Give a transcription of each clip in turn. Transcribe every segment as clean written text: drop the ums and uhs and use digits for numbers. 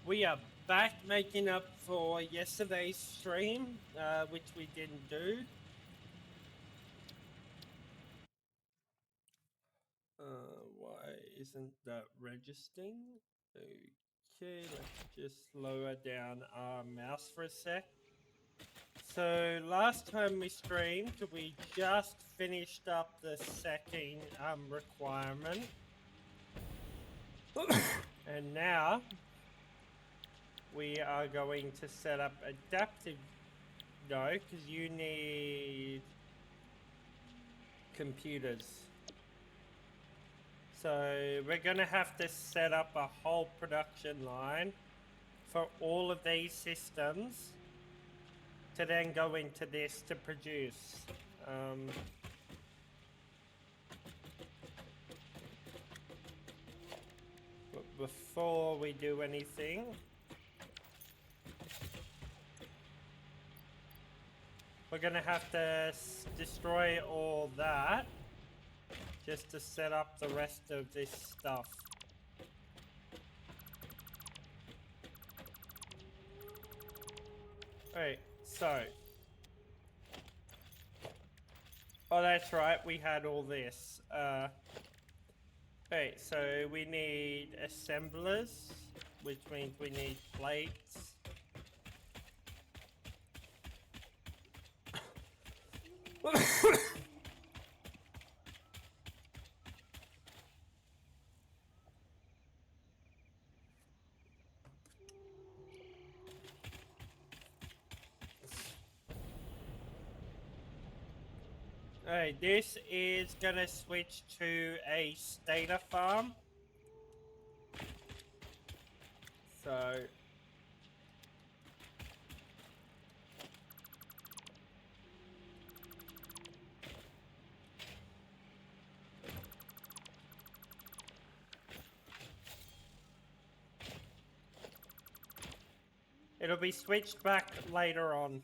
We are back making up for yesterday's stream, which we didn't do. Why isn't that registering? Okay, let's just lower down our mouse for a sec. So last time we streamed, we just finished up the second requirement. And now we are going to set up adaptive. No, because you need computers. So we're going to have to set up a whole production line for all of these systems to then go into this to produce. But before we do anything, we're going to have to destroy all that just to set up the rest of this stuff. Alright, so. Oh, that's right, we had all this. Okay, so we need assemblers, which means we need plates. Alright, this is gonna switch to a stator farm. So it'll be switched back later on.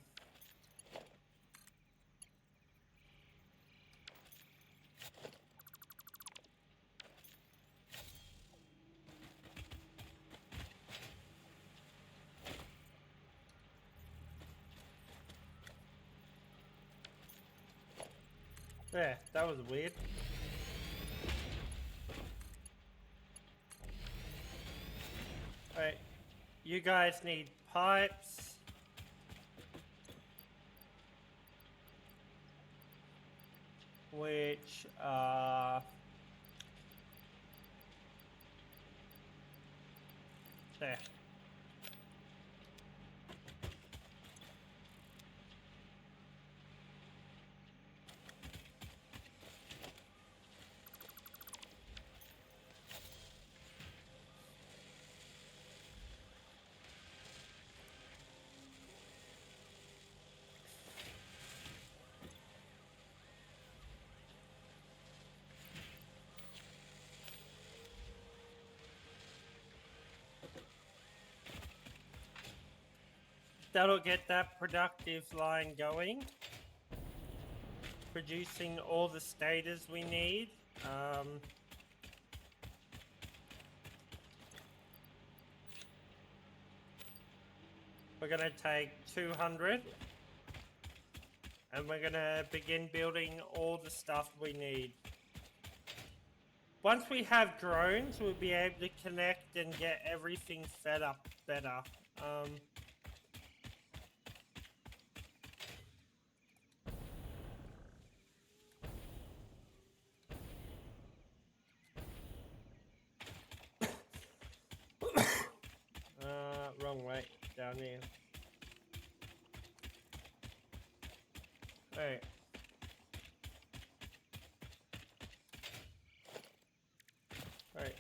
Yeah, that was weird. Alright, you guys need pipes. Which there. That'll get that productive line going. Producing all the stators we need. We're gonna take 200 and we're gonna begin building all the stuff we need. Once we have drones, we'll be able to connect and get everything fed up better. Wrong way, down here. Alright. Alright.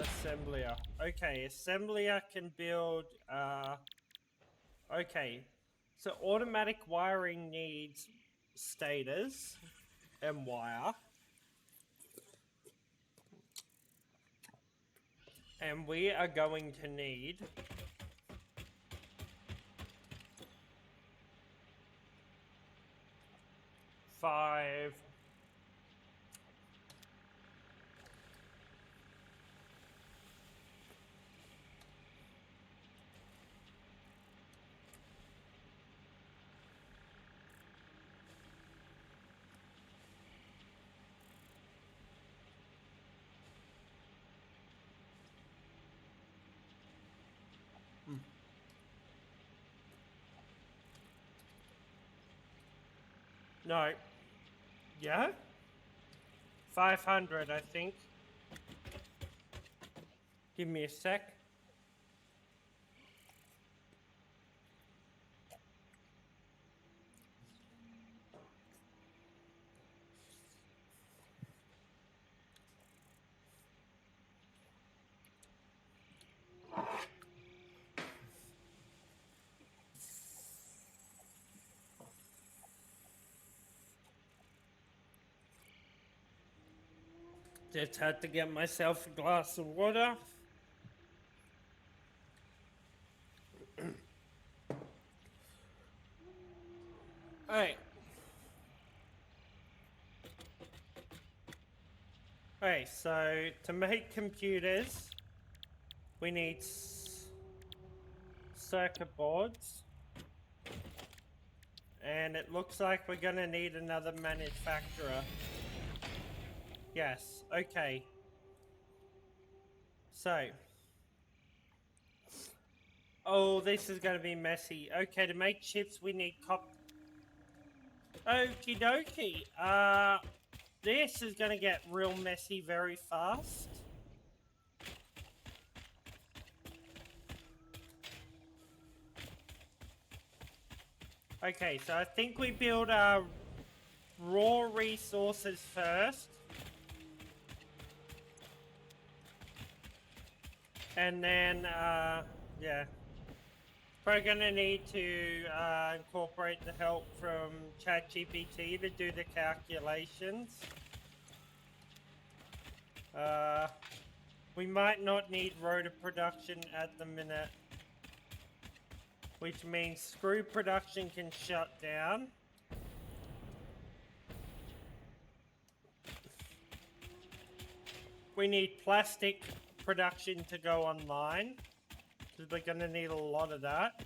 Assembler. Okay, assembler can build, okay. So automatic wiring needs stators and wire. And we are going to need 5. No. Yeah? 500, I think. Give me a sec. Just had to get myself a glass of water. Alright. Alright, so to make computers, we need circuit boards. And it looks like we're gonna need another manufacturer. Yes, okay. So. Oh, this is gonna be messy. Okay, to make chips we need Okie dokie. This is gonna get real messy very fast. Okay, so I think we build our raw resources first. And then, yeah. We're gonna need to incorporate the help from ChatGPT to do the calculations. We might not need rotor production at the minute. Which means screw production can shut down. We need plastic production to go online. Because we're going to need a lot of that.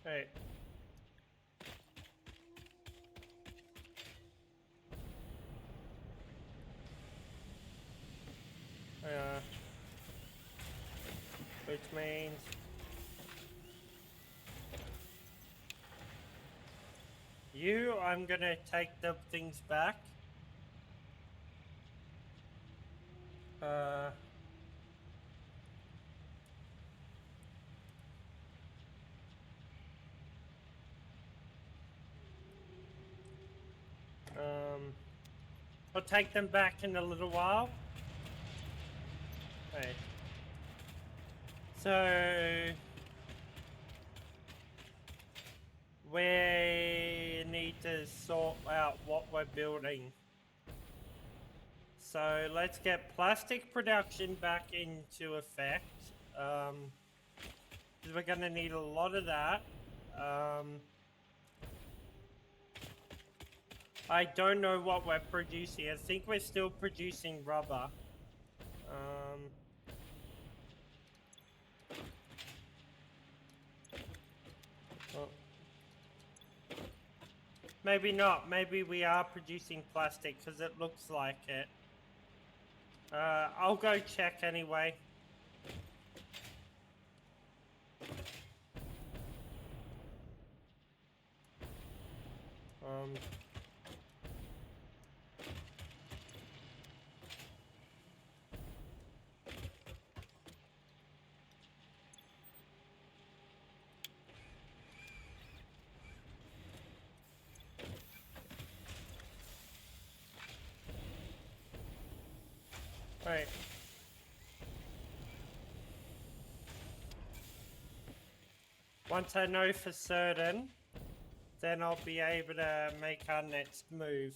Right. Which means I'm gonna take the things back. I'll take them back in a little while. Okay. So we need to sort out what we're building. So let's get plastic production back into effect. Because we're gonna need a lot of that. I don't know what we're producing. I think we're still producing rubber. Well, maybe not. Maybe we are producing plastic because it looks like it. I'll go check anyway. Right. Once I know for certain, then I'll be able to make our next move.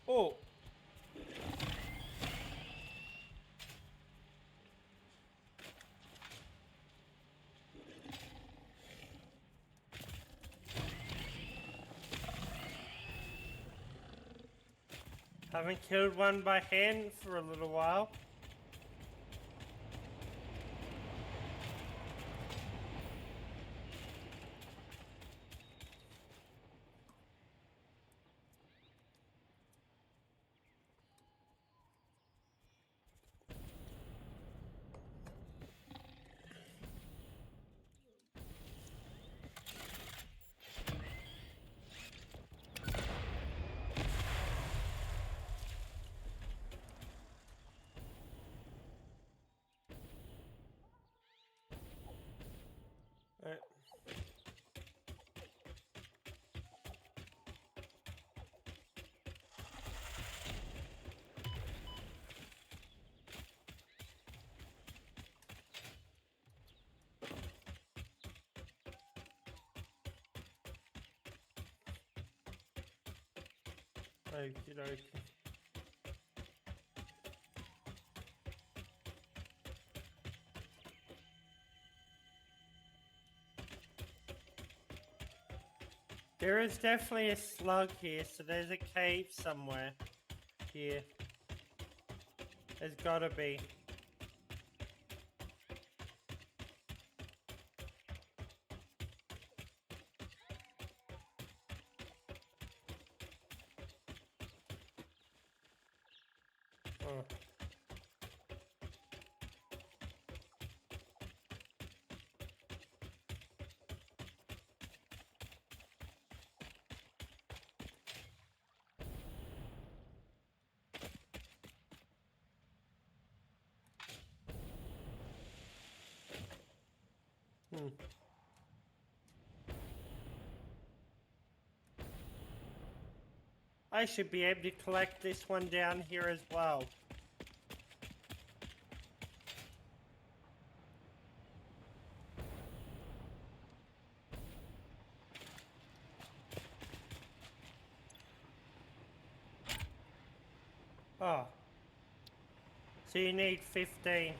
Oh. Haven't killed one by hand for a little while. Right. Okie dokie. There is definitely a slug here, so there's a cave somewhere here. There's gotta be. Oh. Hmm. I should be able to collect this one down here as well. Oh. So you need 15.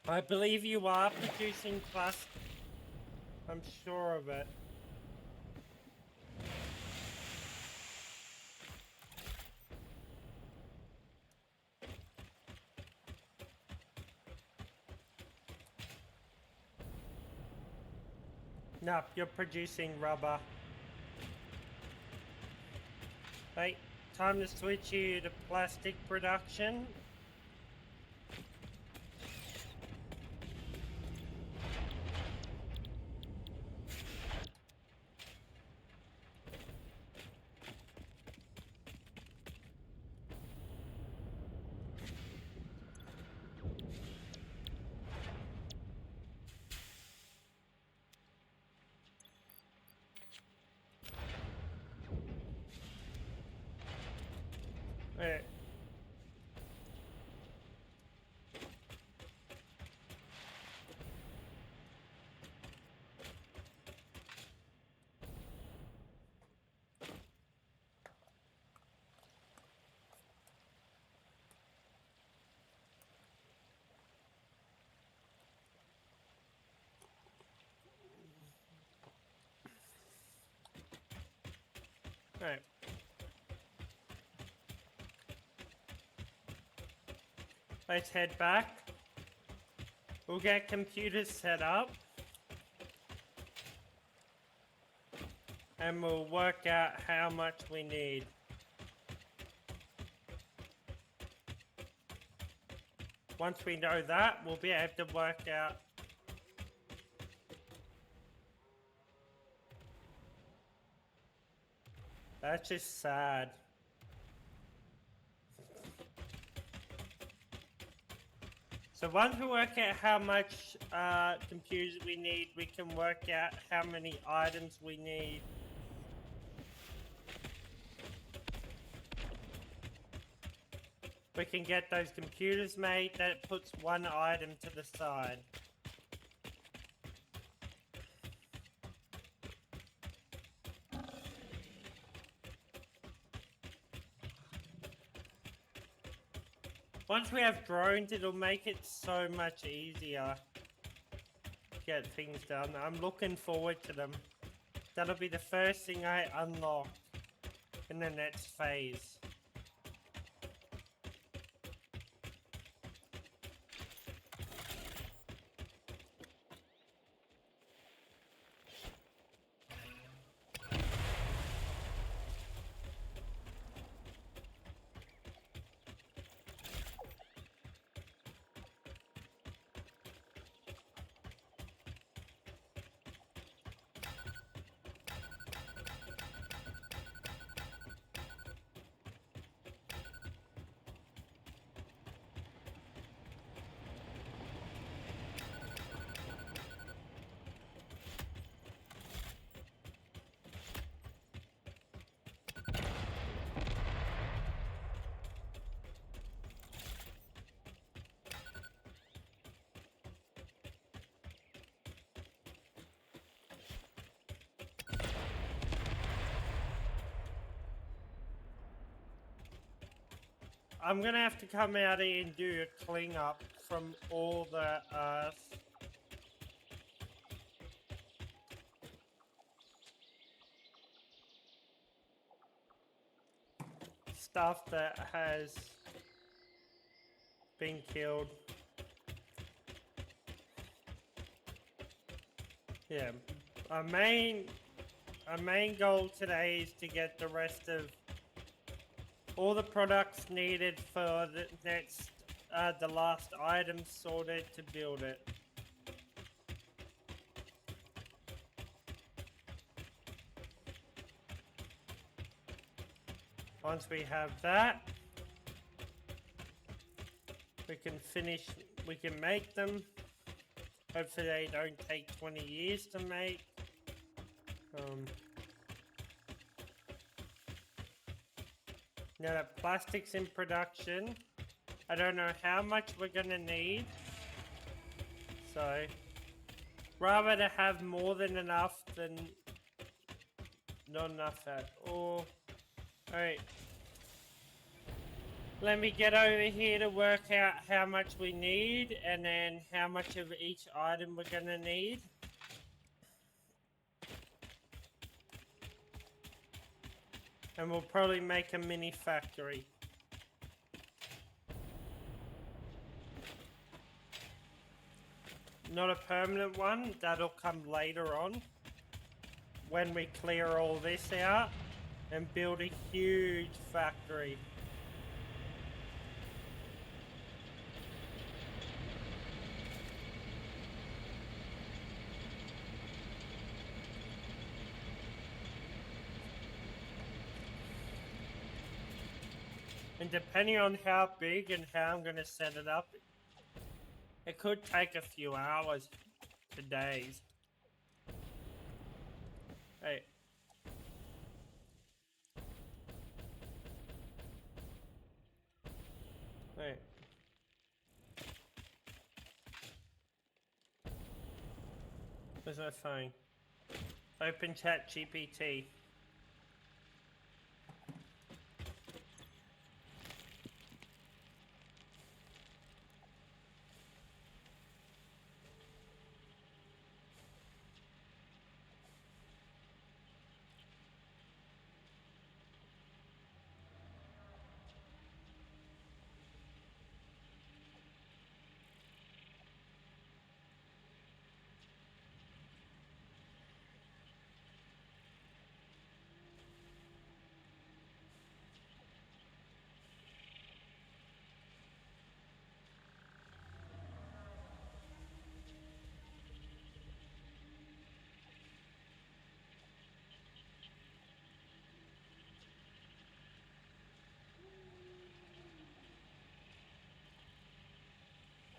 I believe you are producing plastic. I'm sure of it. Nope, you're producing rubber. Right, time to switch you to plastic production. Right. Right. Let's head back. We'll get computers set up. And we'll work out how much we need. Once we know that, we'll be able to work out. That's just sad. So once we work out how much computers we need, we can work out how many items we need. We can get those computers made. That puts one item to the side. Once we have drones, it'll make it so much easier to get things done. I'm looking forward to them. That'll be the first thing I unlock in the next phase. I'm gonna have to come out here and do a clean up from all the stuff that has been killed. Yeah, our main goal today is to get the rest of all the products needed for the next, the last item sorted to build it. Once we have that, we can make them. Hopefully they don't take 20 years to make. Now that plastic's in production, I don't know how much we're gonna need. So, rather to have more than enough than not enough at all. Alright. Let me get over here to work out how much we need and then how much of each item we're gonna need. And we'll probably make a mini factory. Not a permanent one, that'll come later on. When we clear all this out and build a huge factory. And depending on how big and how I'm going to set it up, it could take a few hours to days. Hey. Hey. Where's my phone? Open ChatGPT.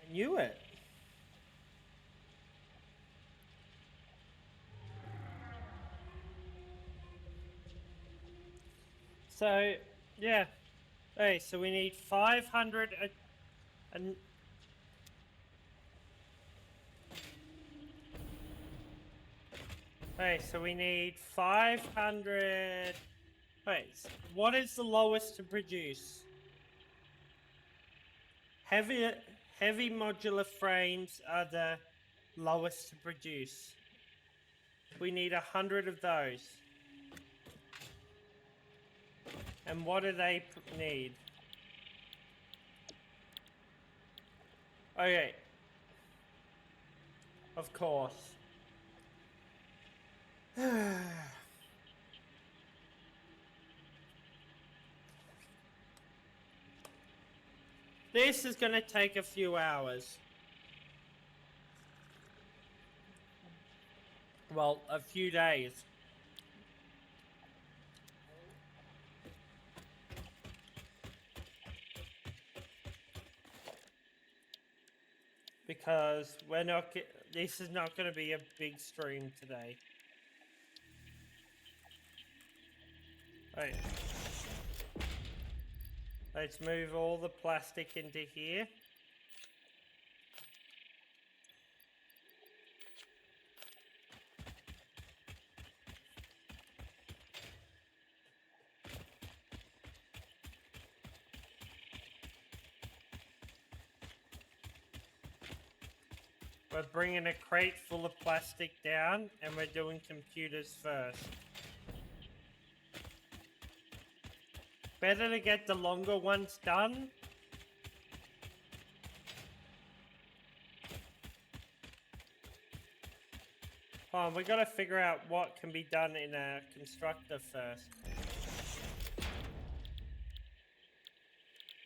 I knew it. So, yeah. Hey, so we need 500 and okay, so we need 500. Wait, what is the lowest to produce? Heavy modular frames are the lowest to produce. We need 100 of those. And what do they need? Okay. Of course. This is going to take a few hours. Well, a few days. Because we're not. This is not going to be a big stream today. Right. Let's move all the plastic into here. We're bringing a crate full of plastic down, and we're doing computers first. Better to get the longer ones done. Hold on, we gotta figure out what can be done in a constructor first.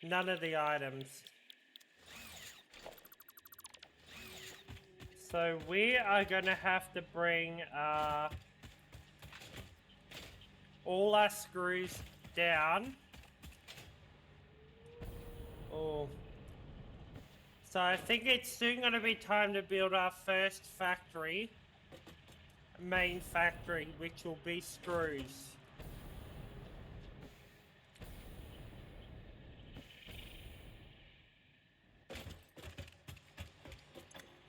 None of the items. So we are gonna have to bring all our screws down. Oh. So I think it's soon gonna be time to build our first factory. Main factory, which will be screws.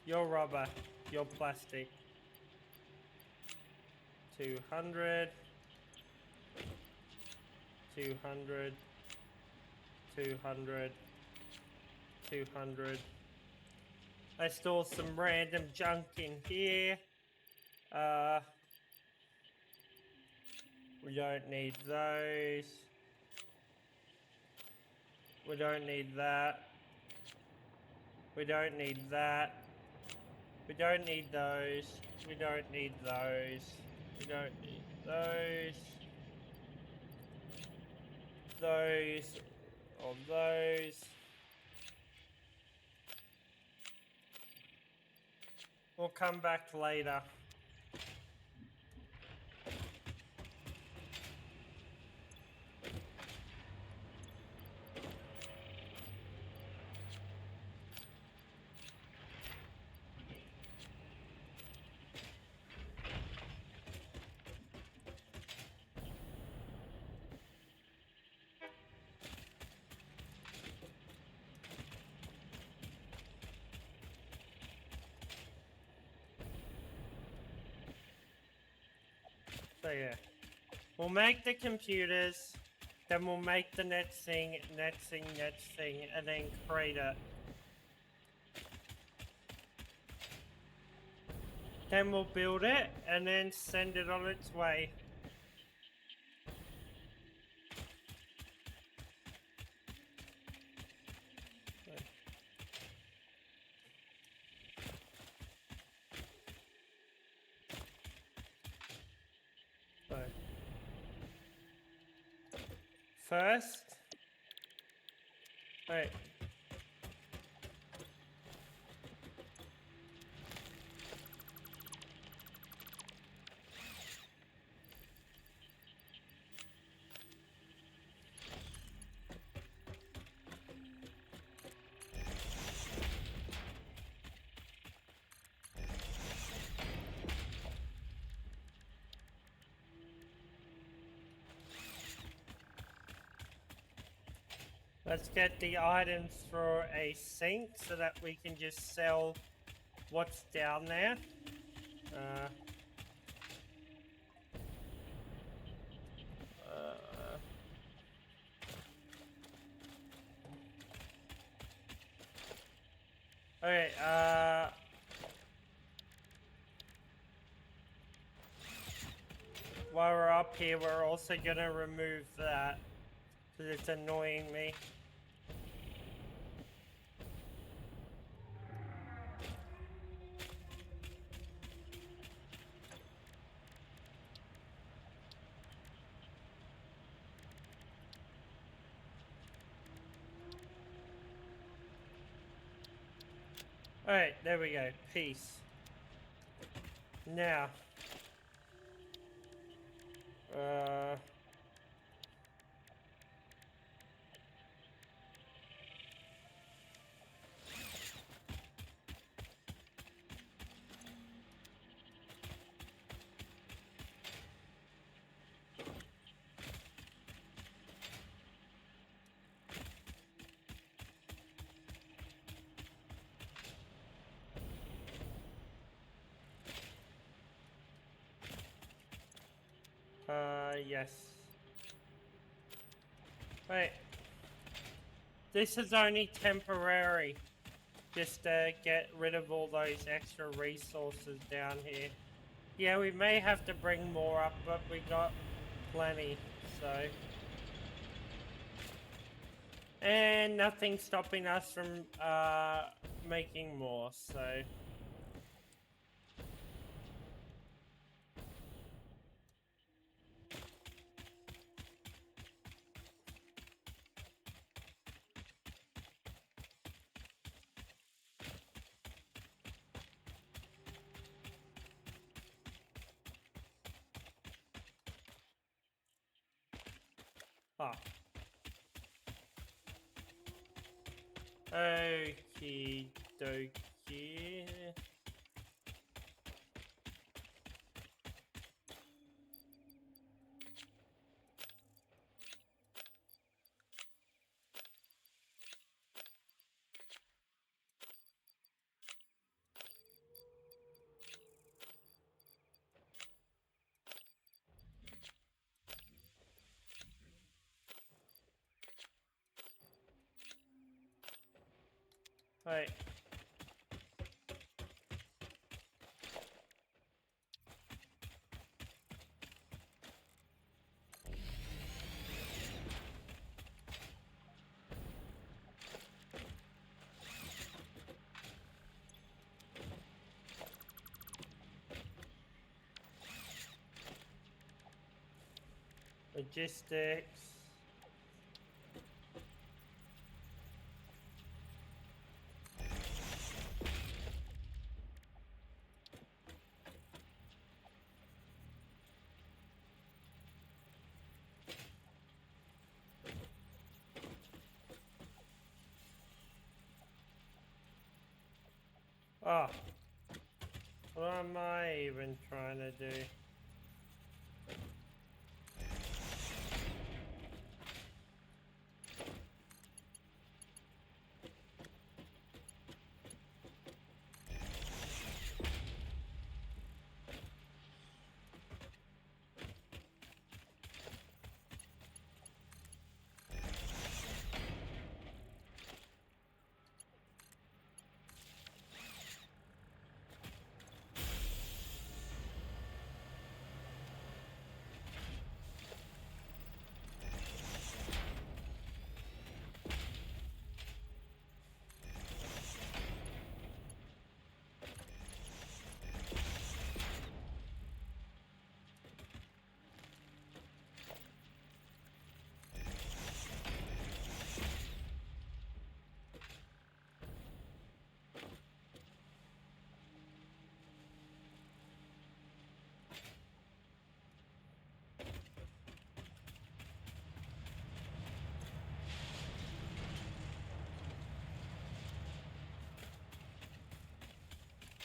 Your rubber, your plastic. 200. 200. 200. 200. I stole some random junk in here. We don't need those. We don't need that. We don't need that. We don't need those. We don't need those. We don't need those. Those. Or those. We'll come back later. So yeah, we'll make the computers, then we'll make the next thing, and then create it. Then we'll build it, and then send it on its way. So, first, wait. Let's get the items for a sink so that we can just sell what's down there. Okay, while we're up here, we're also gonna remove that because it's annoying me. Alright, there we go. Peace. Now. Yes. Wait. This is only temporary. Just to get rid of all those extra resources down here. Yeah, we may have to bring more up, but we got plenty, so... And nothing's stopping us from, making more, so... Ah. Okie dokie. Right. Logistics. Ah. What am I even trying to do?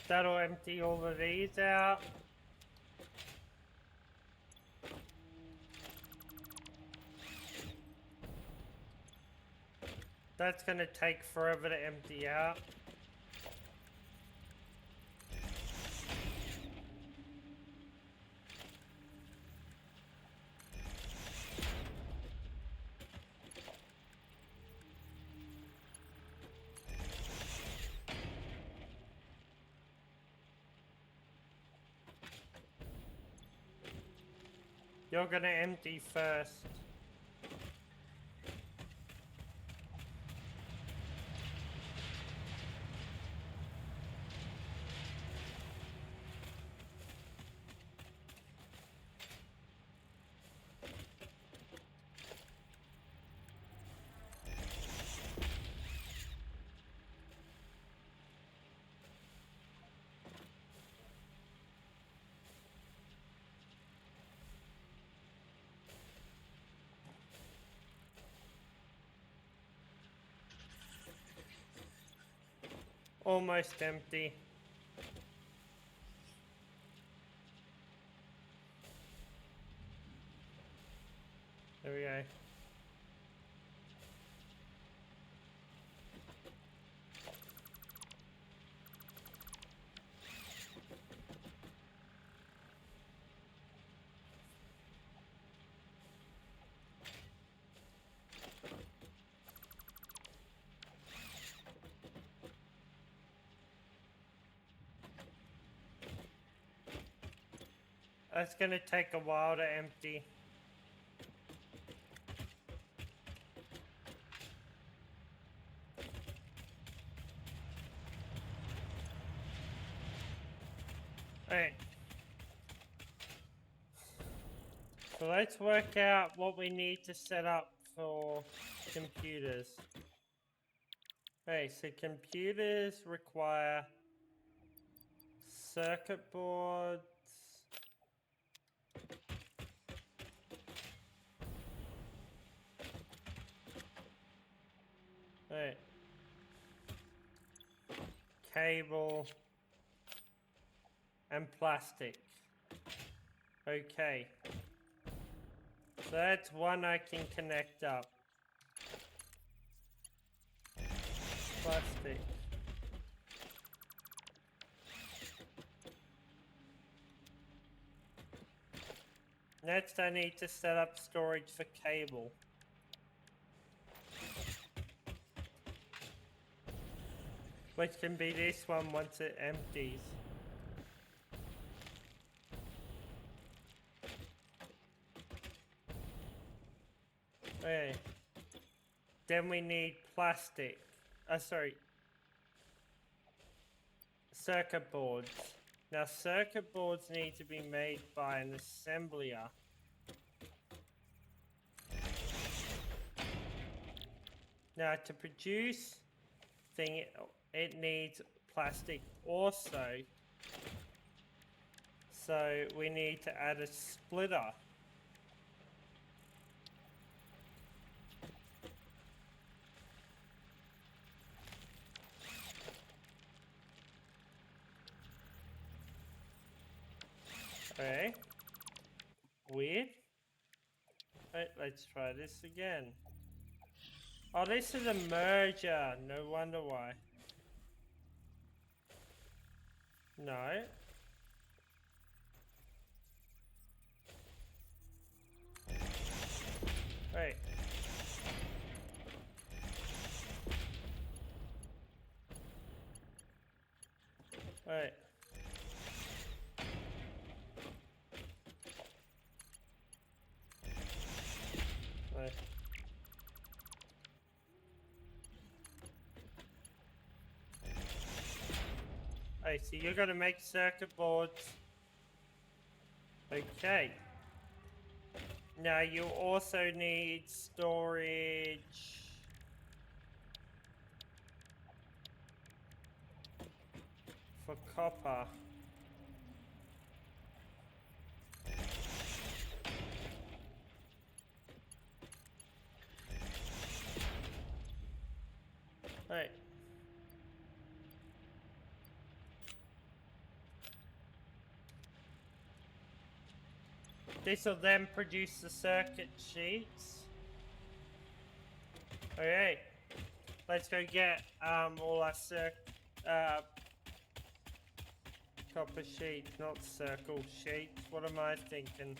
That'll empty all of these out. That's gonna take forever to empty out. You're gonna empty first. Almost empty. There we go. That's gonna take a while to empty. Alright. So let's work out what we need to set up for computers. Okay, so computers require circuit boards. Right. Cable and plastic. Okay. So that's one I can connect up. Plastic. Next I need to set up storage for cable. Which can be this one once it empties. Okay. Then we need plastic. Circuit boards. Now circuit boards need to be made by an assembler. Now to produce thing, it needs plastic also. So we need to add a splitter. Okay. Weird. Right, let's try this again. Oh, this is a merger. No wonder why. No. Wait. Wait. Wait. Hey, so you're gonna make circuit boards. Okay. Now you also need storage. For copper. Right. This will then produce the circuit sheets. Okay. let's go get all our copper sheets, not circle sheets. What am I thinking?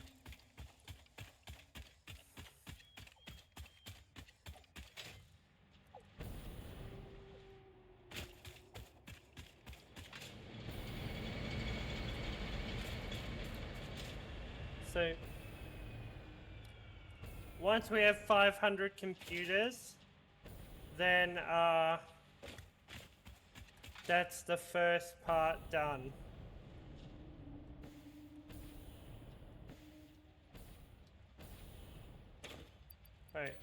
So once we have 500 computers, then that's the first part done. Right.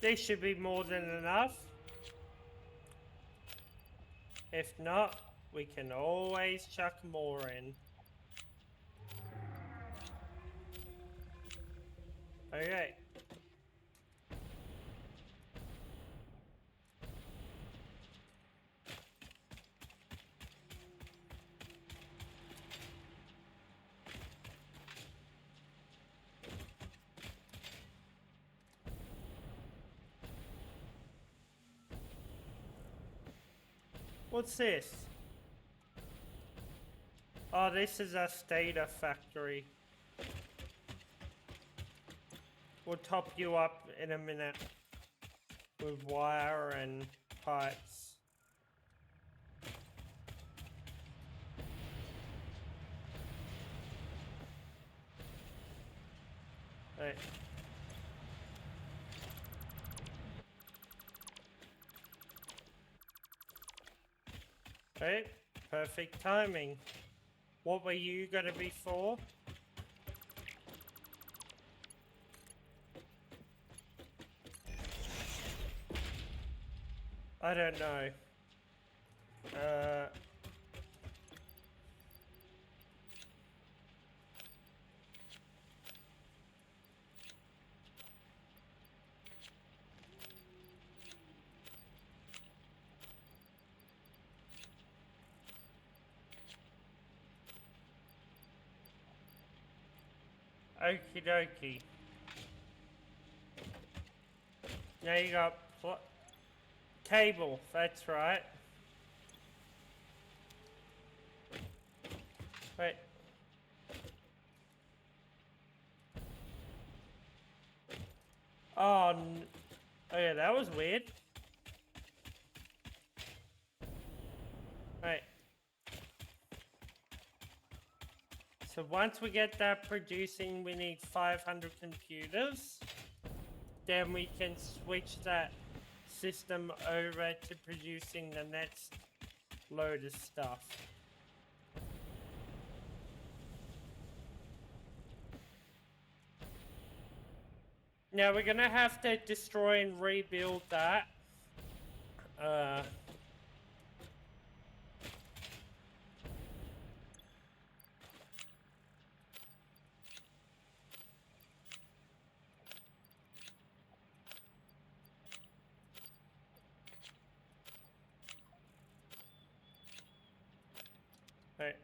This should be more than enough. If not, we can always chuck more in. Okay. What's this? Oh, this is a Stata factory. We'll top you up in a minute with wire and pipes. Right. Right. Perfect timing. What were you gonna be for? I don't know. Okie dokie. Now you got cable, that's right. Wait. Oh, oh yeah, that was weird. Right. So once we get that producing, we need 500 computers. Then we can switch that system over to producing the next load of stuff. Now we're gonna have to destroy and rebuild that. Right.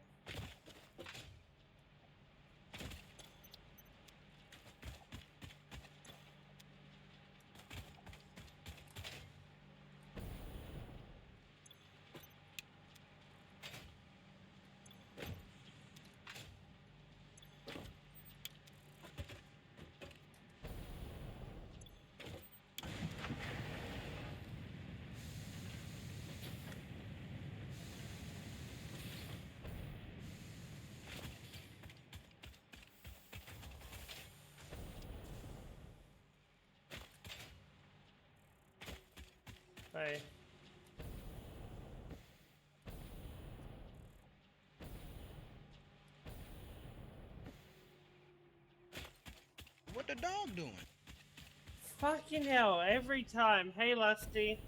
Right. What the dog doing? Fucking hell, every time. Hey, Lusty.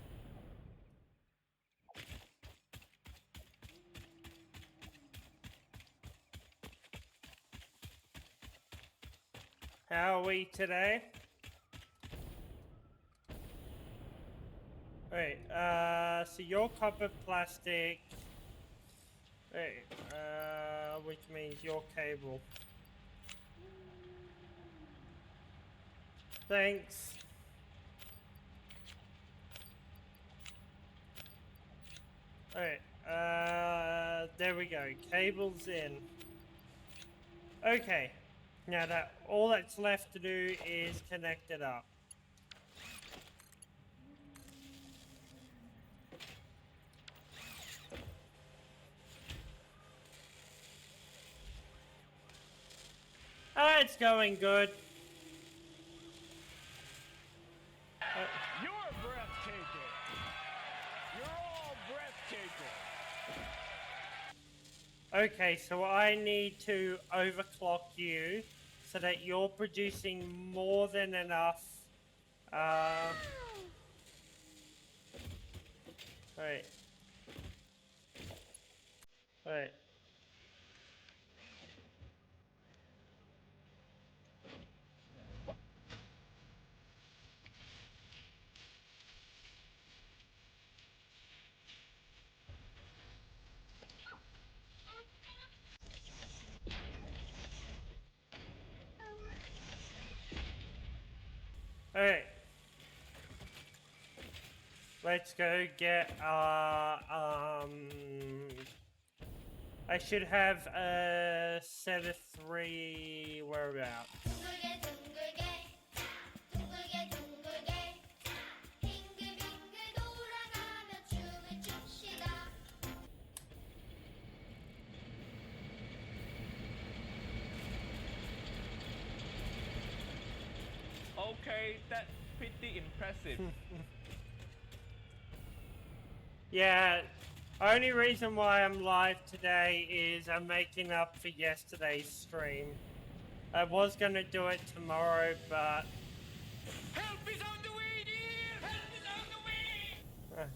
How are we today? Wait, so your copper plastic. Wait, which means your cable. Thanks. Alright, there we go. Cables in. Okay. Now that all that's left to do is connect it up. Ah, it's going good. You're breathtaking. You're all breathtaking. Okay, so I need to overclock you so that you're producing more than enough. Alright. Alright. Alright. Let's go get I should have a set of 3 whereabouts. 둥글게 둥글게 둥글게 둥글게 빙글빙글 돌아가며 춤을 춥시다. Okay, that's pretty impressive. Yeah, only reason why I'm live today is I'm making up for yesterday's stream. I was gonna do it tomorrow, but Help is on the way, dear! Help is on the way!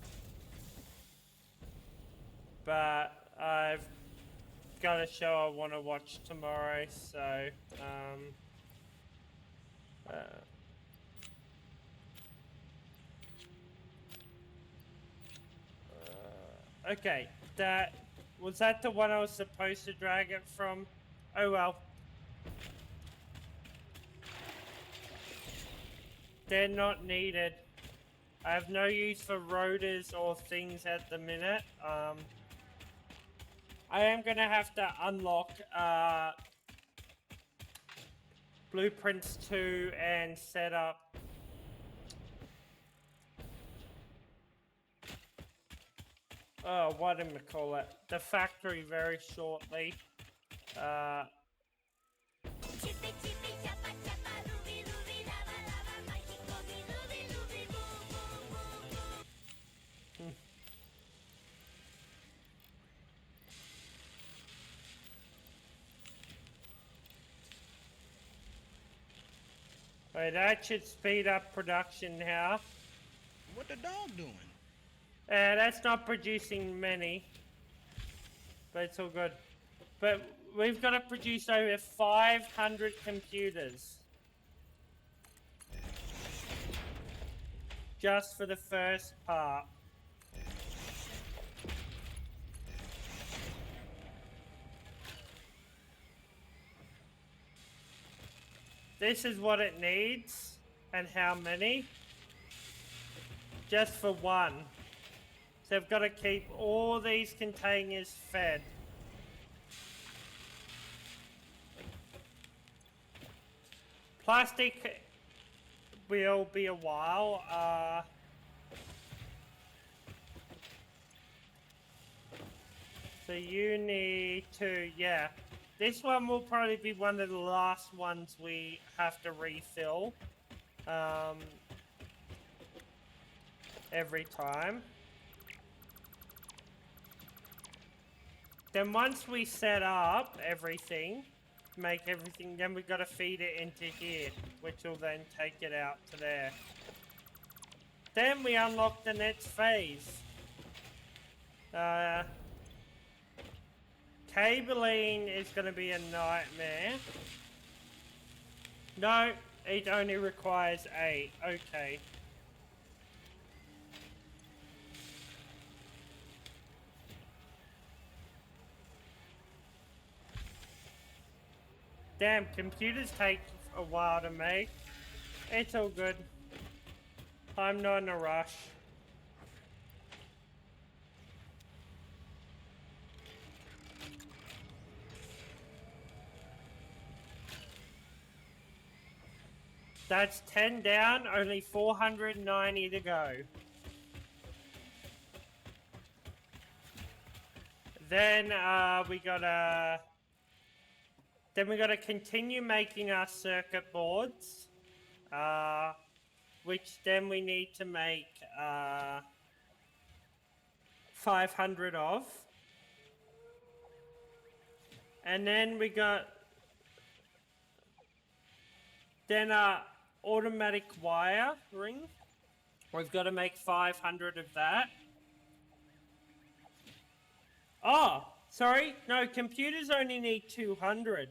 but I've got a show I want to watch tomorrow, so okay, that was that the one I was supposed to drag it from? Oh well. They're not needed. I have no use for rotors or things at the minute. I am gonna have to unlock Blueprints 2 and set up what do we call it? The factory very shortly. 치삐 치삐 짜빠 짜빠 루비 루비 라바 라바 마시코미 루비 루비 부부부. Wait, that should speed up production now. What the dog doing? That's not producing many, but it's all good. But we've got to produce over 500 computers just for the first part. This is what it needs and how many. Just for one. So I've got to keep all these containers fed. Plastic will be a while. So you need to, yeah. This one will probably be one of the last ones we have to refill. Every time. Then once we set up everything, make everything, then we've got to feed it into here, which will then take it out to there. Then we unlock the next phase. Cabling is going to be a nightmare. No, it only requires 8. Okay. Damn, computers take a while to make. It's all good. I'm not in a rush. That's 10 down, only 490 to go. Then we gotta continue making our circuit boards, which then we need to make 500 of. And then we got automatic wiring. We've got to make 500 of that. Oh, sorry. No, computers only need 200.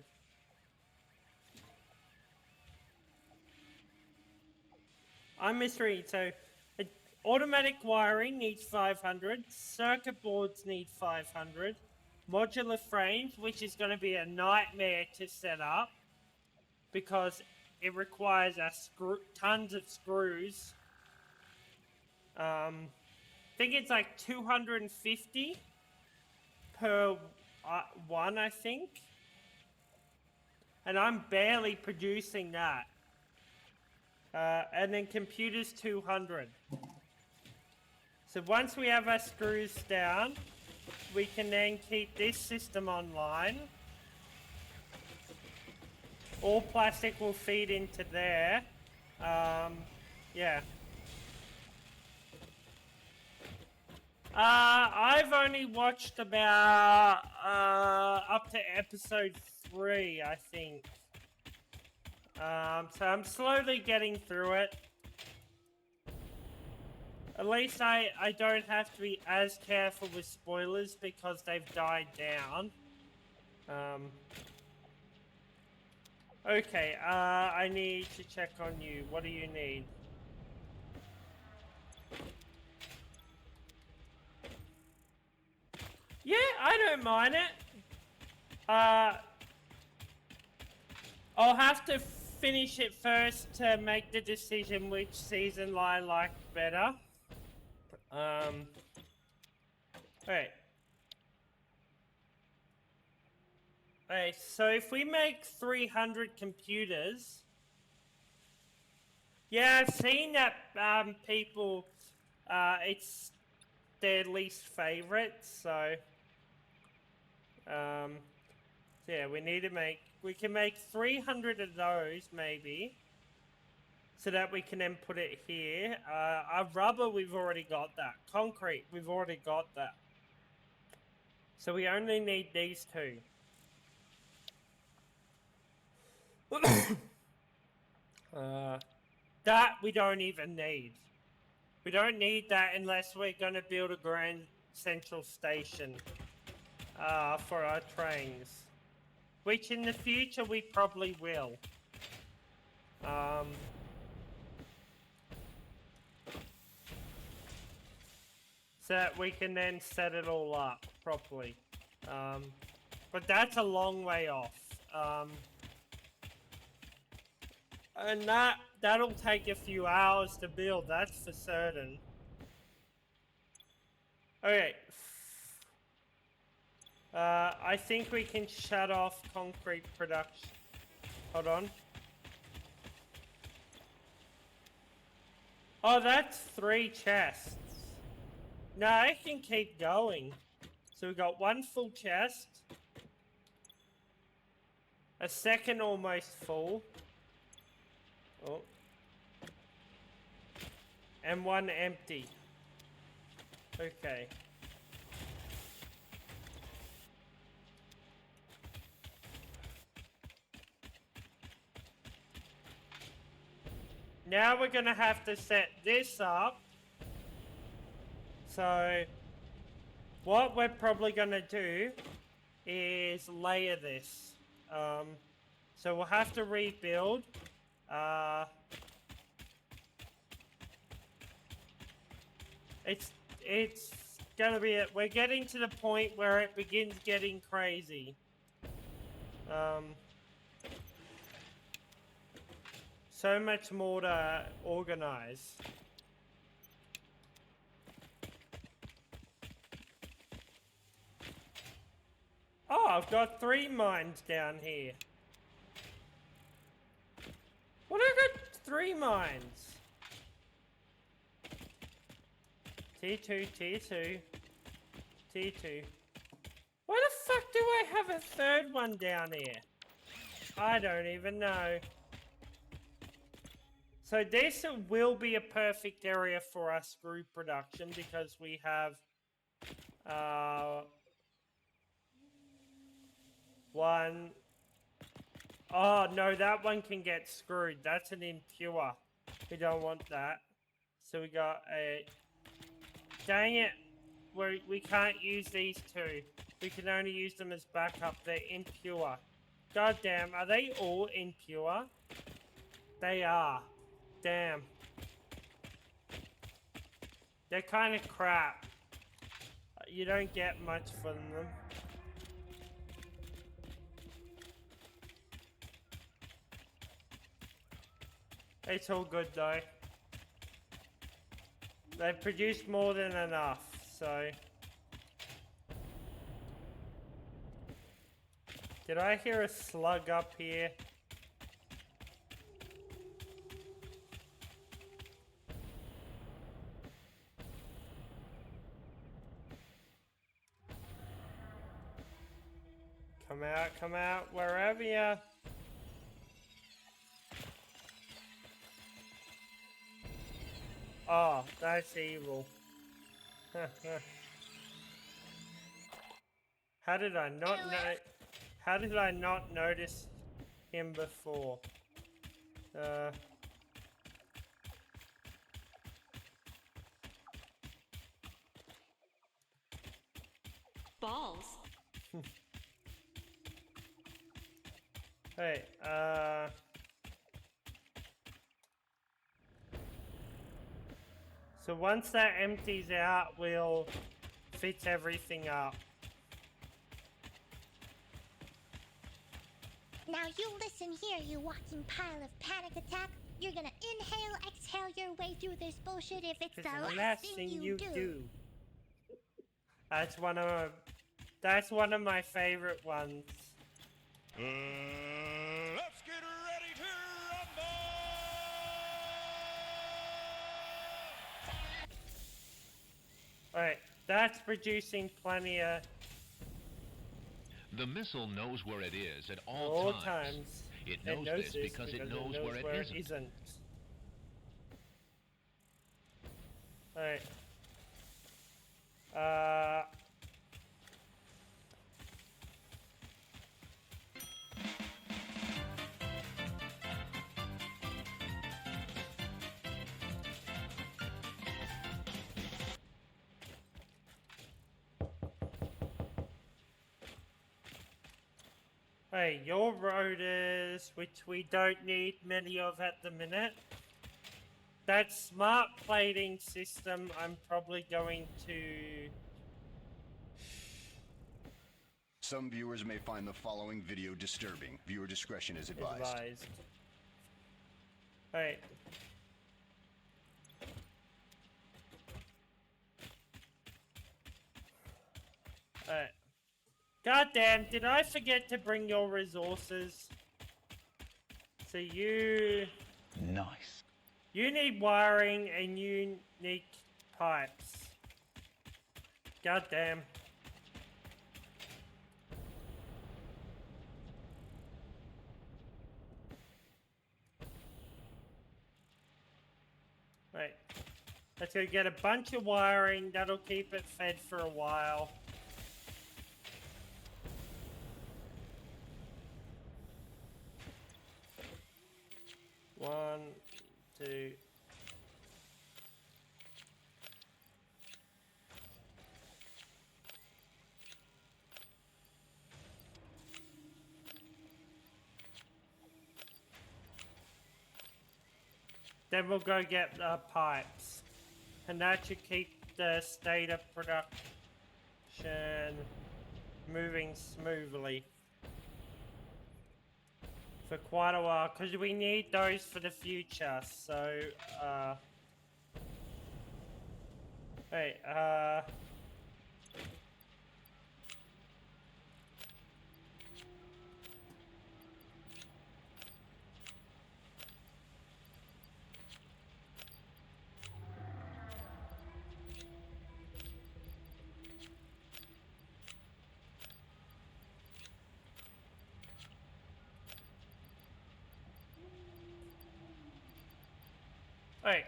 I'm misreading. So, automatic wiring needs 500. Circuit boards need 500. Modular frames, which is going to be a nightmare to set up because it requires tons of screws. I think it's like 250 per one, I think. And I'm barely producing that. And then computers 200. So once we have our screws down, we can then keep this system online. All plastic will feed into there. Yeah. I've only watched about up to episode 3, I think. So I'm slowly getting through it. At least I don't have to be as careful with spoilers because they've died down. Okay, I need to check on you. What do you need? Yeah, I don't mind it. I'll have to finish it first to make the decision which season I like better. Alright. Alright, so if we make 300 computers... Yeah, I've seen that people, it's their least favorite, so... yeah, we can make 300 of those, maybe. So that we can then put it here. Our rubber, we've already got that. Concrete, we've already got that. So we only need these two. That we don't even need. We don't need that unless we're going to build a grand central station for our trains. Which in the future we probably will. So that we can then set it all up properly. But that's a long way off. And that'll take a few hours to build, that's for certain. Okay. I think we can shut off concrete production. Hold on. Oh, that's 3 chests. No, I can keep going. So we've got 1 full chest. A second almost full. Oh. And 1 empty. Okay. Now we're gonna have to set this up. So, what we're probably gonna do is layer this. So we'll have to rebuild. It's gonna be we're getting to the point where it begins getting crazy. So much more to organize. Oh, I've got 3 mines down here. What, I got 3 mines. T2, T2, T2. Why the fuck do I have a third one down here? I don't even know. So this will be a perfect area for our screw production because we have one. Oh no, that one can get screwed. That's an impure. We don't want that. So we got a. Dang it! We can't use these two. We can only use them as backup. They're impure. God damn, are they all impure? They are. Damn. They're kind of crap. You don't get much from them. It's all good though. They've produced more than enough, so... Did I hear a slug up here? Come out, wherever you... Oh, that's evil. How did I not know? How did I not notice him before? Balls. Hey, so once that empties out, we'll fit everything up. Now you listen here, you walking pile of panic attack. You're gonna inhale, exhale your way through this bullshit if it's the last thing you do. That's one of my favorite ones. Let's get ready to rumble! Alright, that's producing plenty of... The missile knows where it is at all times. It knows this because it knows where it isn't. Alright. Hey, your rotors, which we don't need many of at the minute. That smart plating system, I'm probably going to... Some viewers may find the following video disturbing. Viewer discretion is advised. Alright. Alright. Goddamn, did I forget to bring your resources? So you... Nice. You need wiring and you need pipes. Goddamn. Right. Let's go get a bunch of wiring. That'll keep it fed for a while. One, two. Then we'll go get the pipes. And that should keep the state of production moving smoothly. For quite a while, because we need those for the future, so, hey, Alright.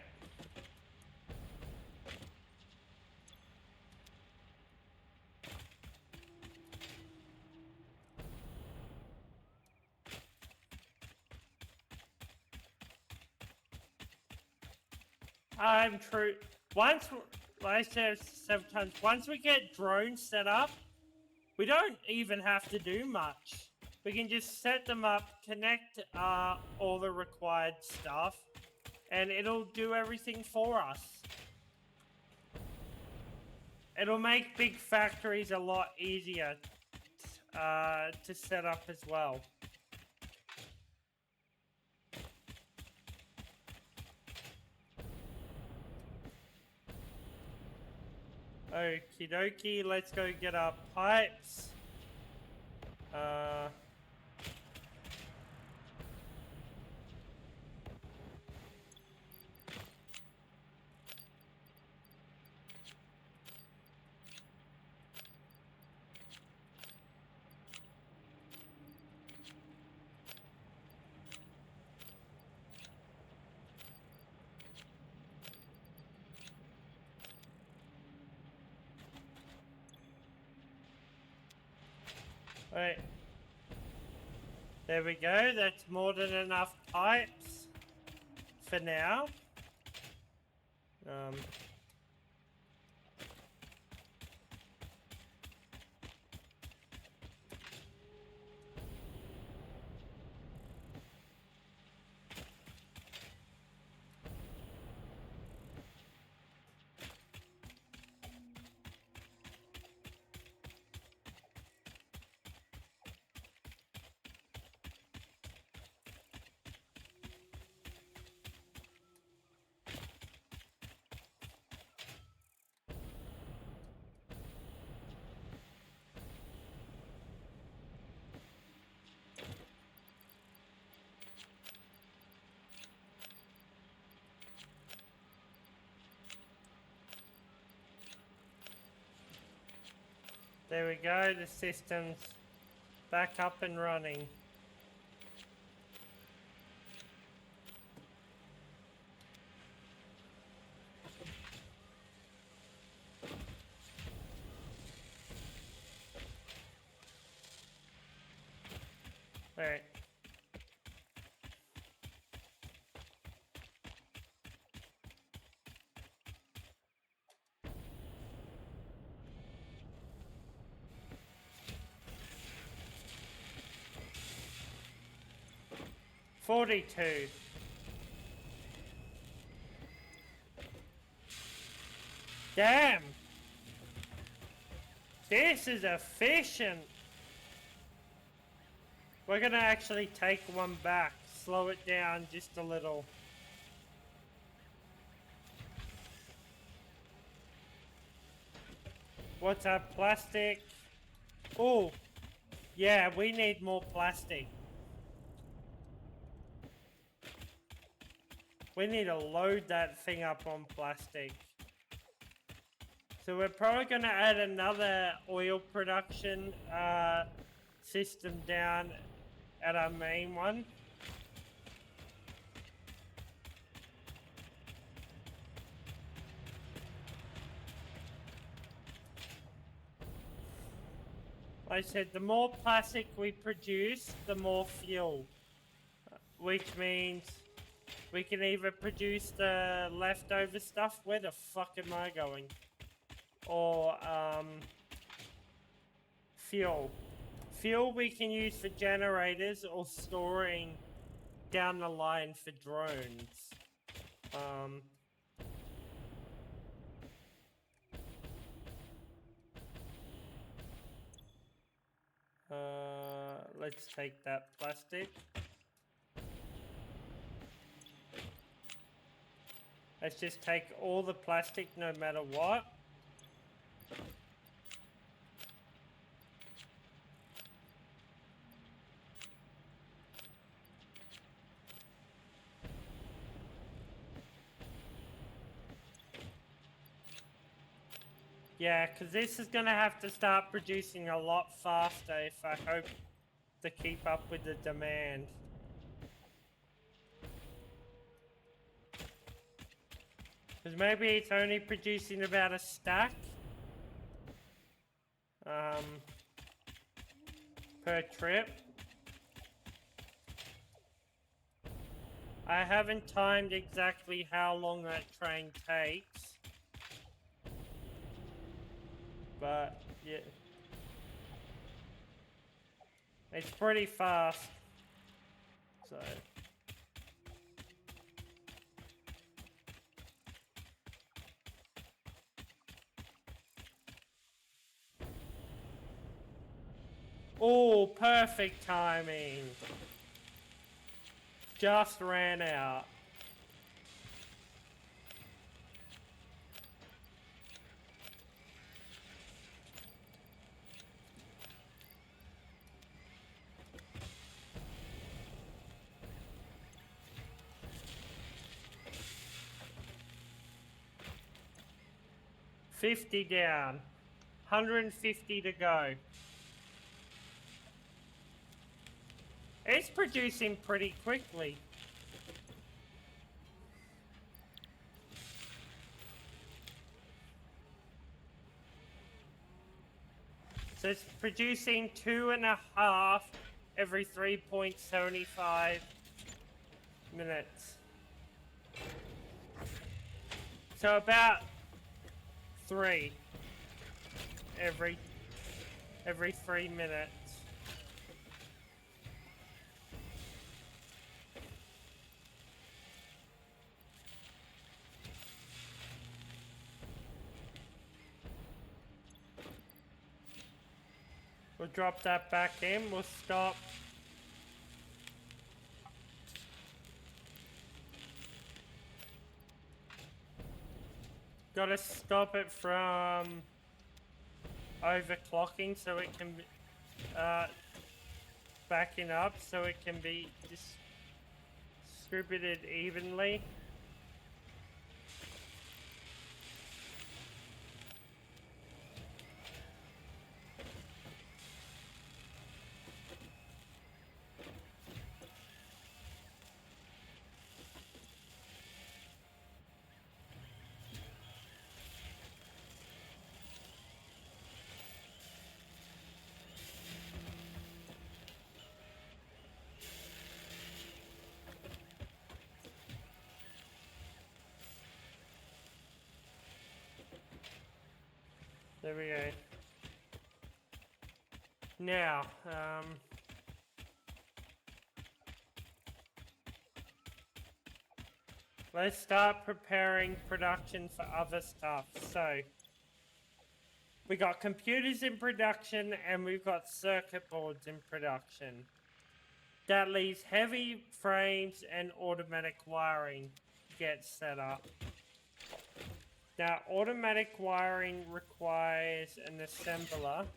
I'm true. Once, like I said several times, once we get drones set up, we don't even have to do much. We can just set them up, connect all the required stuff, and it'll do everything for us. It'll make big factories a lot easier to set up as well. Okie dokie, let's go get our pipes. Right. There we go, that's more than enough pipes for now. There we go, the system's back up and running. Alright. $42. Damn! This is efficient! We're gonna actually take one back, slow it down just a little. What's our plastic? Oh, yeah, we need more plastic. We need to load that thing up on plastic. So we're probably going to add another oil production system down at our main one. Like I said, the more plastic we produce, the more fuel. Which means we can either produce the leftover stuff. Where the fuck am I going? Or, fuel. Fuel we can use for generators or storing down the line for drones. Let's take that plastic. Let's just take all the plastic no matter what. Yeah, because this is going to have to start producing a lot faster if I hope to keep up with the demand. Because maybe it's only producing about a stack. Per trip. I haven't timed exactly how long that train takes. But, yeah. It's pretty fast. So... Oh, perfect timing. Just ran out. $50 down. 150 to go. It's producing pretty quickly. So it's producing 2.5 every 3.75 minutes. So about 3 every 3 minutes. We'll drop that back in, we'll stop. Gotta stop it from overclocking so it can be, backing up so it can be distributed evenly. There we go. Now, let's start preparing production for other stuff. So, we got computers in production and we've got circuit boards in production. That leaves heavy frames and automatic wiring gets set up. Now, automatic wiring requires an assembler,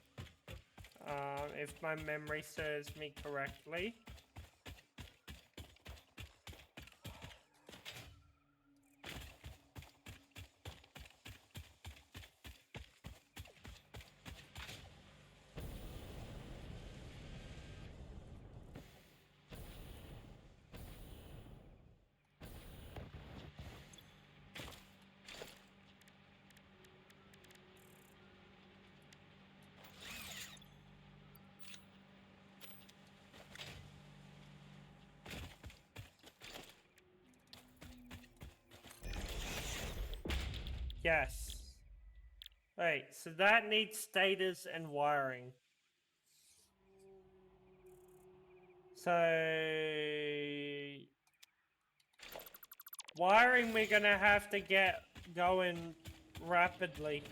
if my memory serves me correctly. Yes. Wait, so that needs stators and wiring. So... wiring we're gonna have to get going rapidly.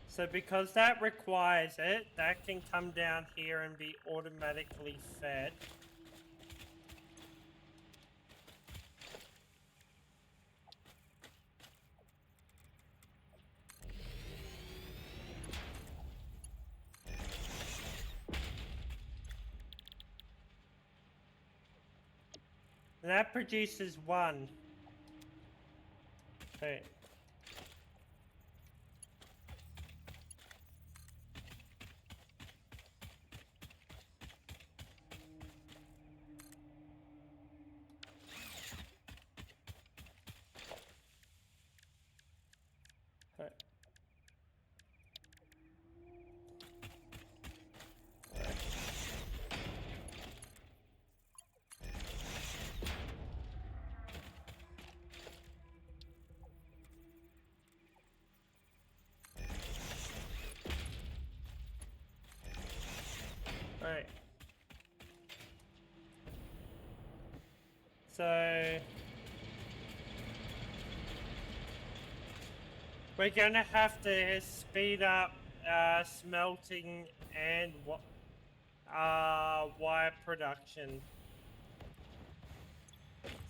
So because that requires it, that can come down here and be automatically fed. And that produces 1. Okay. Right. Right. So we're gonna have to speed up smelting and wire production.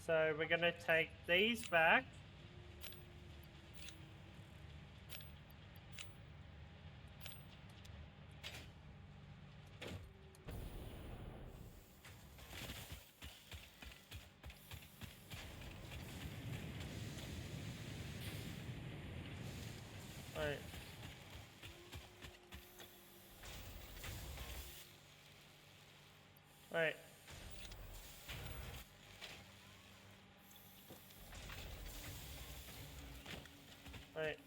So we're gonna take these back. Right. Right. Right.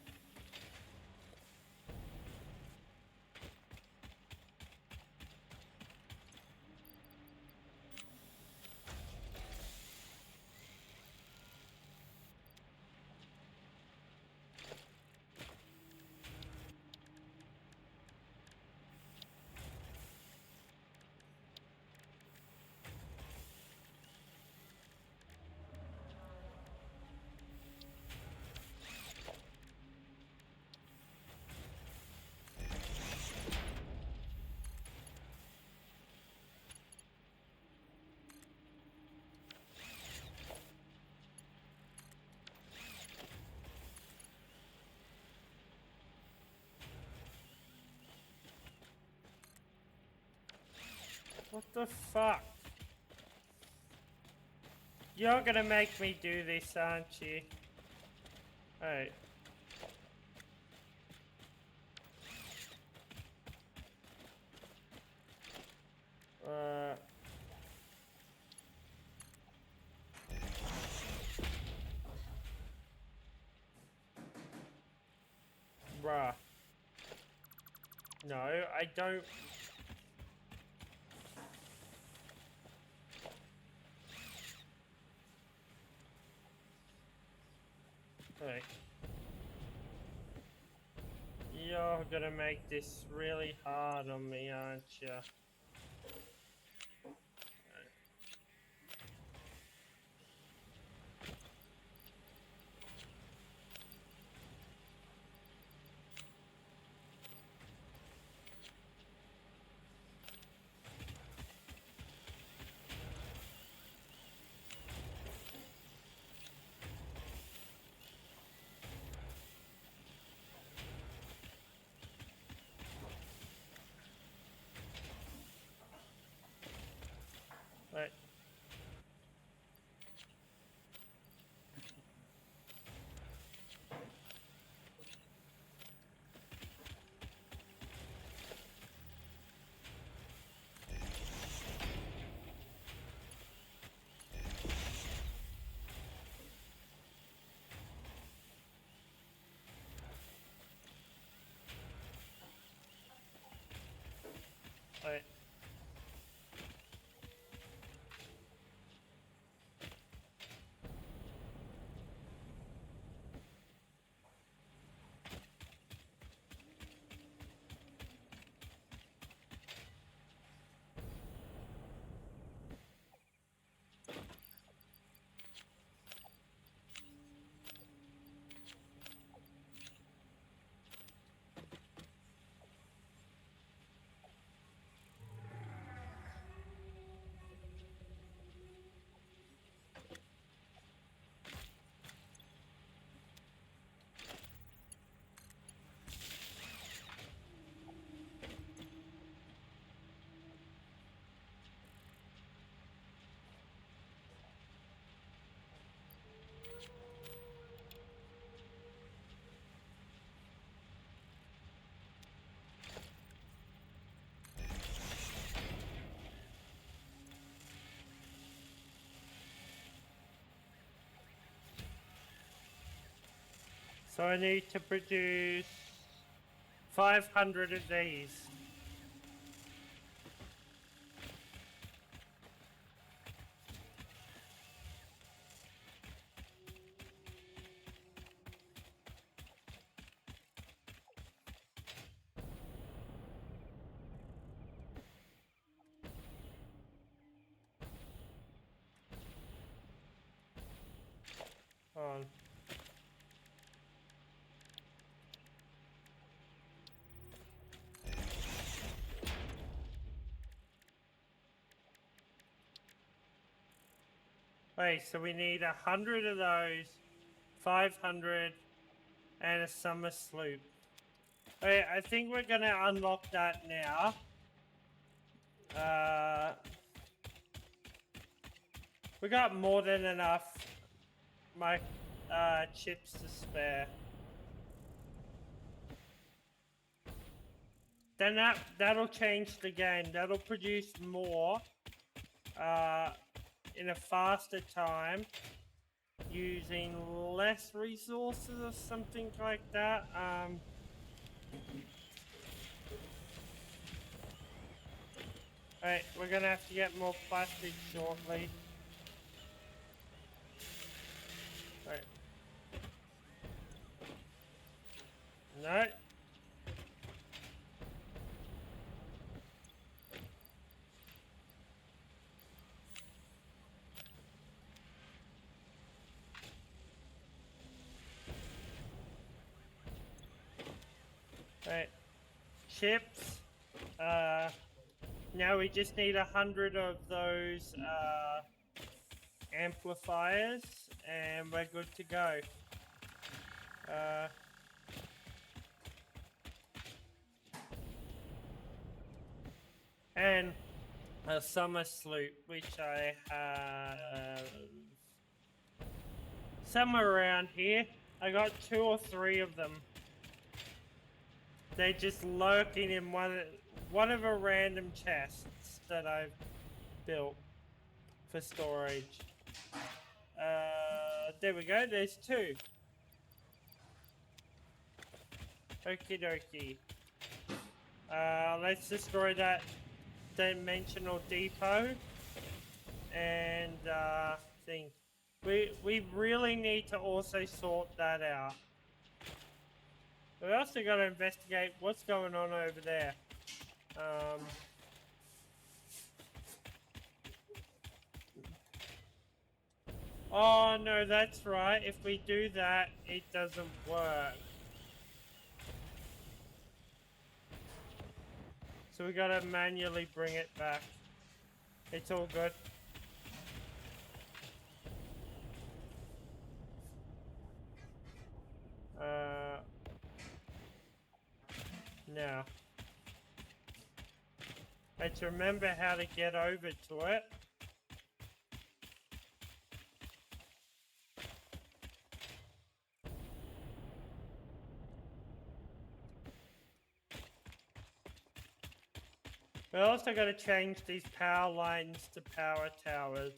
What the fuck? You're gonna make me do this, aren't you? Alright. Bruh. No, I don't. Alright. You're gonna make this really hard on me, aren't you? Right. Right. So I need to produce 500 of these. On. Wait, so we need 100 of those, 500, and a summer sloop. Wait, I think we're gonna unlock that now. We got more than enough chips to spare. Then that'll change the game. That'll produce more in a faster time using less resources or something like that. Alright, we're gonna have to get more plastic shortly. Alright. No. Right, chips. Now we just need 100 of those amplifiers, and we're good to go. And a summer sloop, which I have somewhere around here. I got 2 or 3 of them. They're just lurking in one of a random chests that I've built for storage. There we go, there's 2. Okie dokie. Let's destroy that dimensional depot and thing. We really need to also sort that out. We also got to investigate what's going on over there. Oh no, that's right. If we do that, it doesn't work. So we gotta manually bring it back. It's all good. Now. Let's remember how to get over to it. We also got to change these power lines to power towers.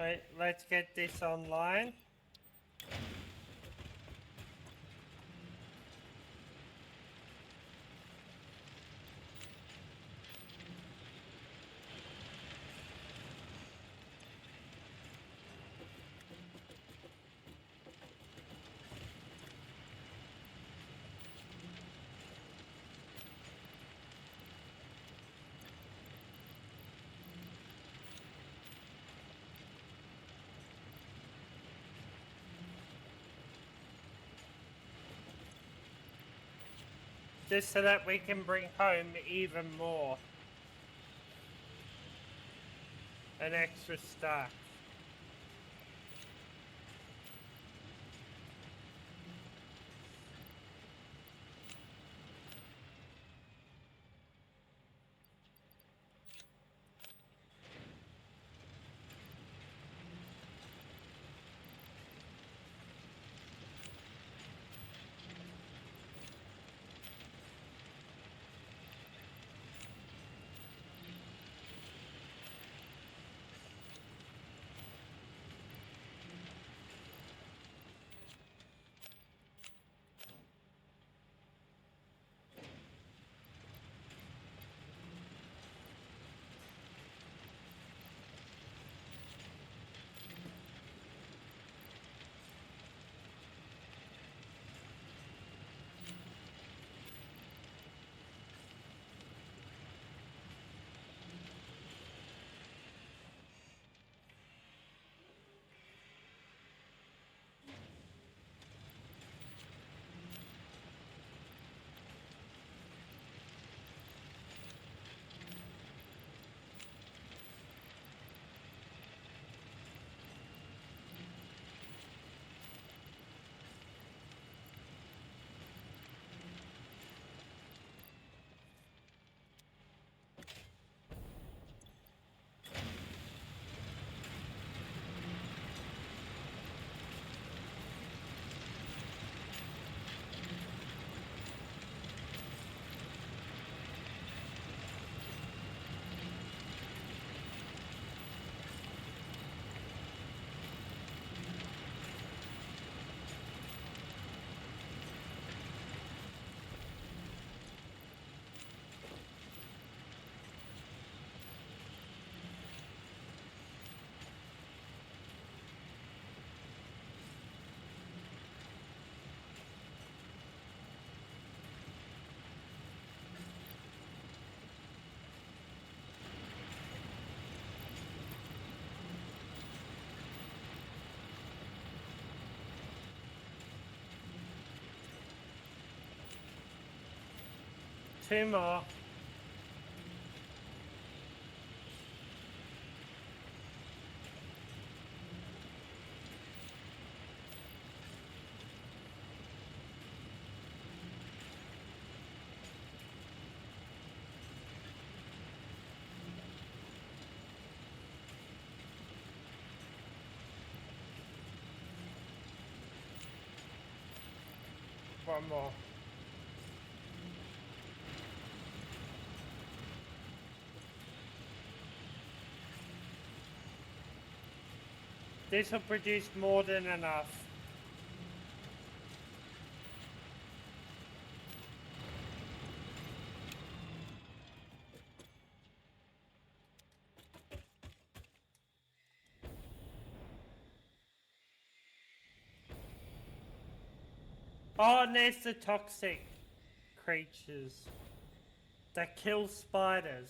Right, let's get this online. Just so that we can bring home even more. An extra stack. Two more. One more. This will produce more than enough. Oh, and there's the toxic creatures that kill spiders.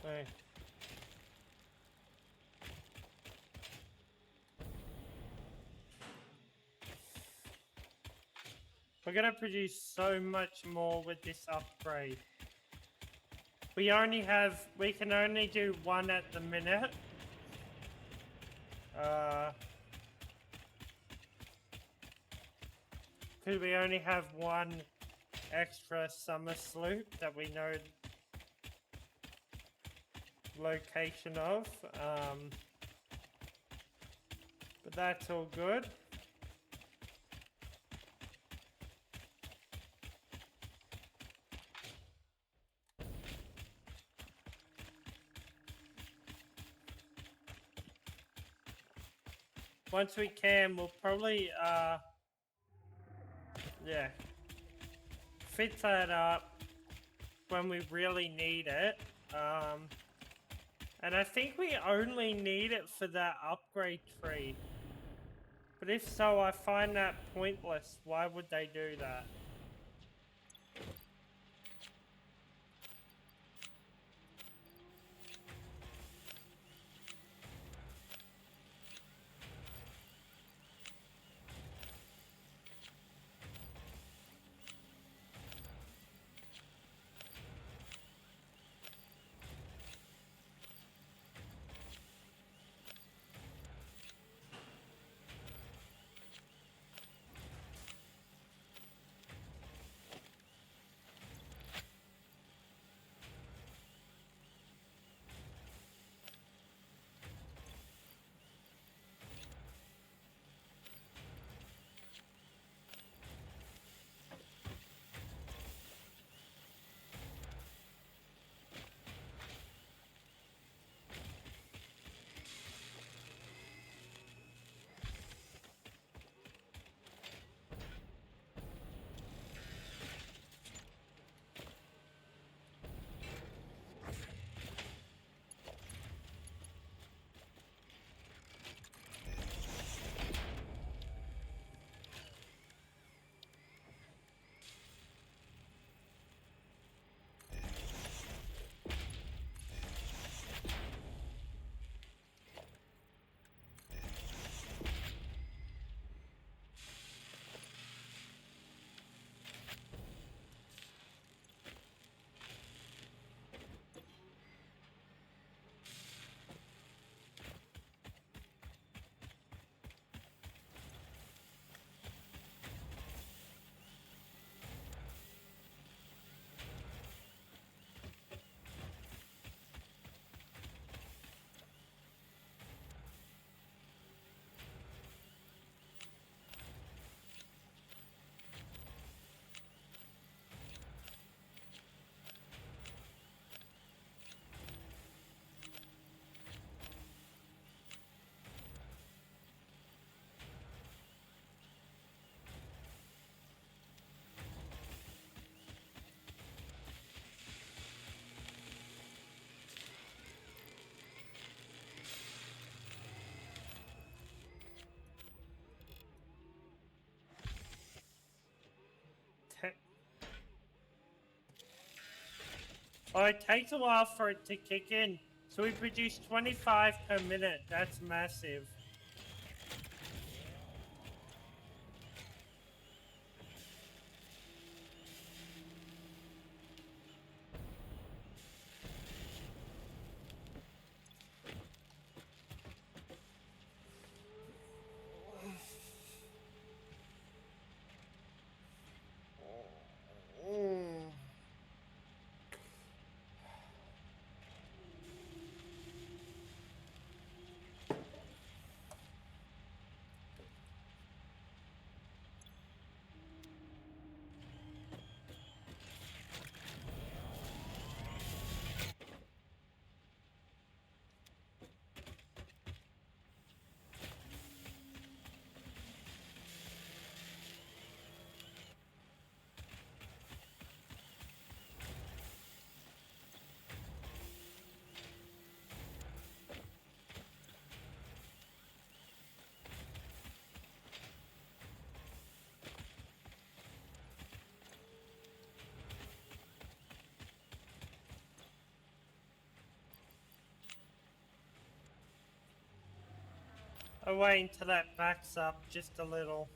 Hey. We're gonna produce so much more with this upgrade. We can only do one at the minute. Because we only have one extra summer sloop that we know location of. But that's all good. Once we can, we'll probably, yeah, fit that up when we really need it. And I think we only need it for that upgrade tree. But if so, I find that pointless. Why would they do that? Oh, it takes a while for it to kick in. So we produce 25 per minute. That's massive. I'll wait until that backs up just a little.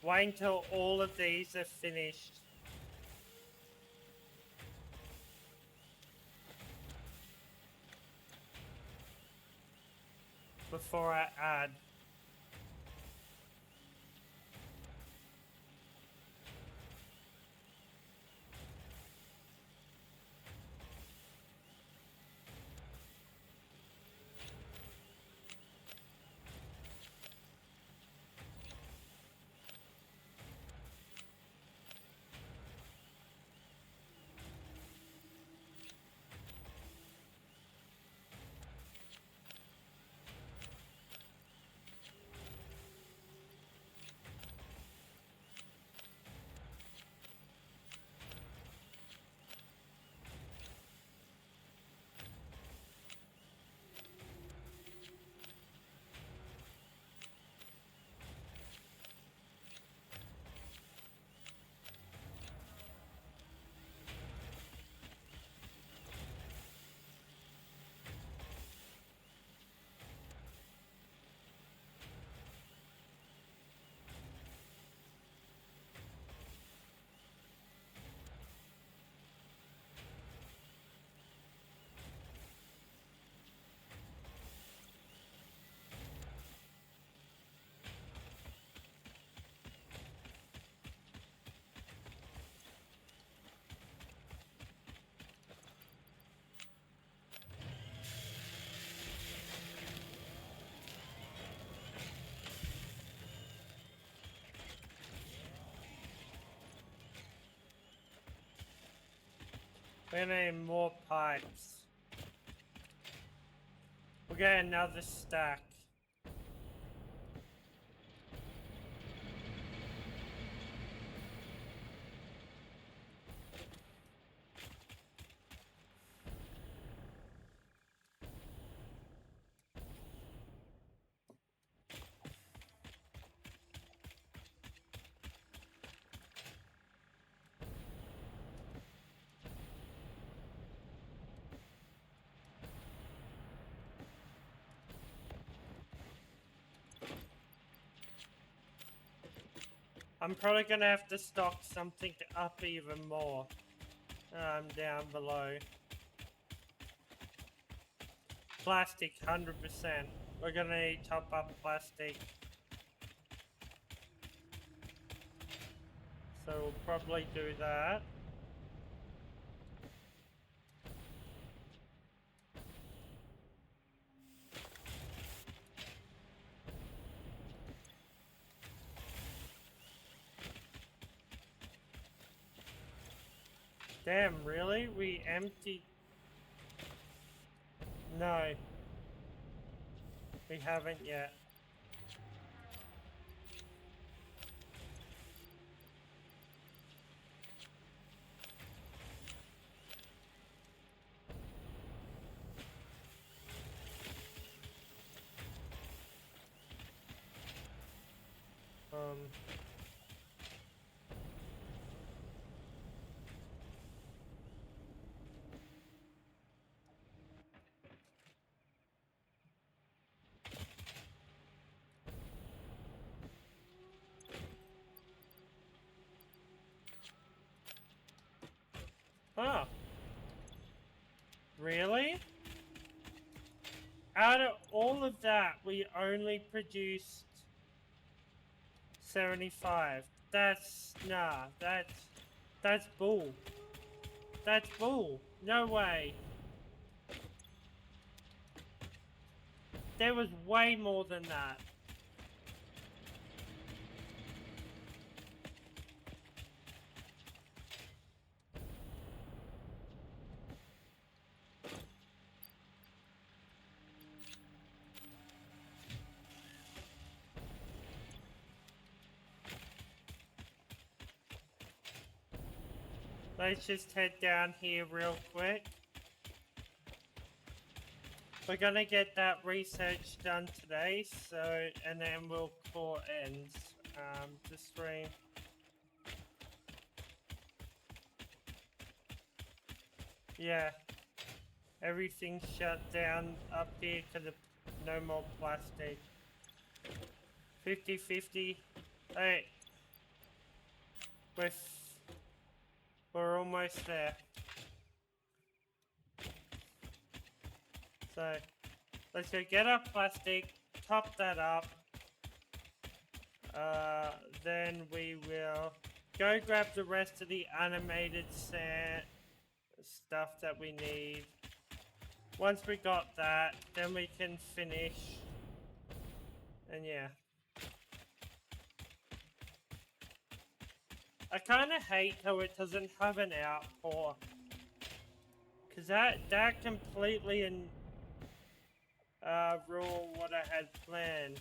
Wait until all of these are finished. Before I add. We're gonna need more pipes. We'll get another stack. I'm probably gonna have to stock something up even more. Down below. Plastic, 100%. We're gonna need top up plastic. So we'll probably do that. Damn, really? We emptied... No. We haven't yet. Oh. Really? Out of all of that, we only produced 75. That's... Nah, that's bull. That's bull. No way. There was way more than that. Let's just head down here real quick. We're gonna get that research done today, so, and then we'll call ends the stream. Yeah. everything's shut down up here because no more plastic. 50-50. Hey, we're almost there. So let's go get our plastic, top that up. Then we will go grab the rest of the animated stuff that we need. Once we got that, then we can finish. And yeah. I kind of hate how it doesn't have an outpour. Because that completely rule what I had planned.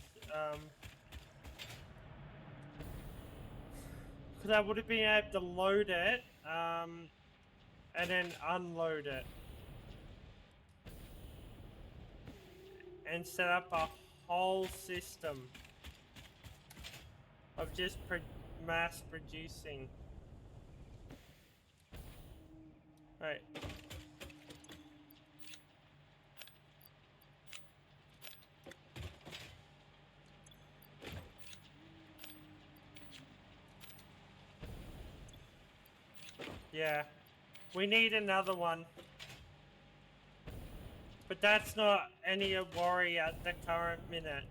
Because I would have been able to load it, and then unload it. And set up a whole system of just mass producing. Right. Yeah, we need another one. But that's not any worry at the current minute.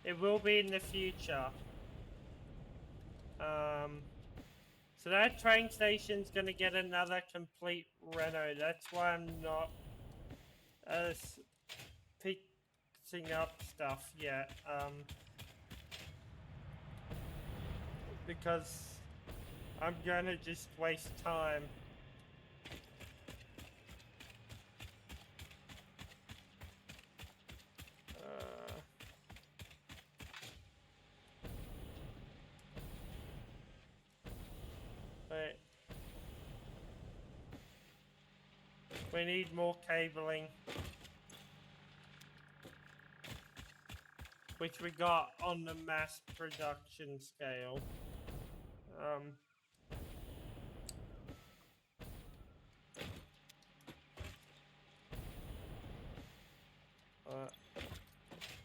It will be in the future. So that train station's gonna get another complete reno. That's why I'm not fixing up stuff yet. Because I'm gonna just waste time. Wait. We need more cabling. Which we got on the mass production scale.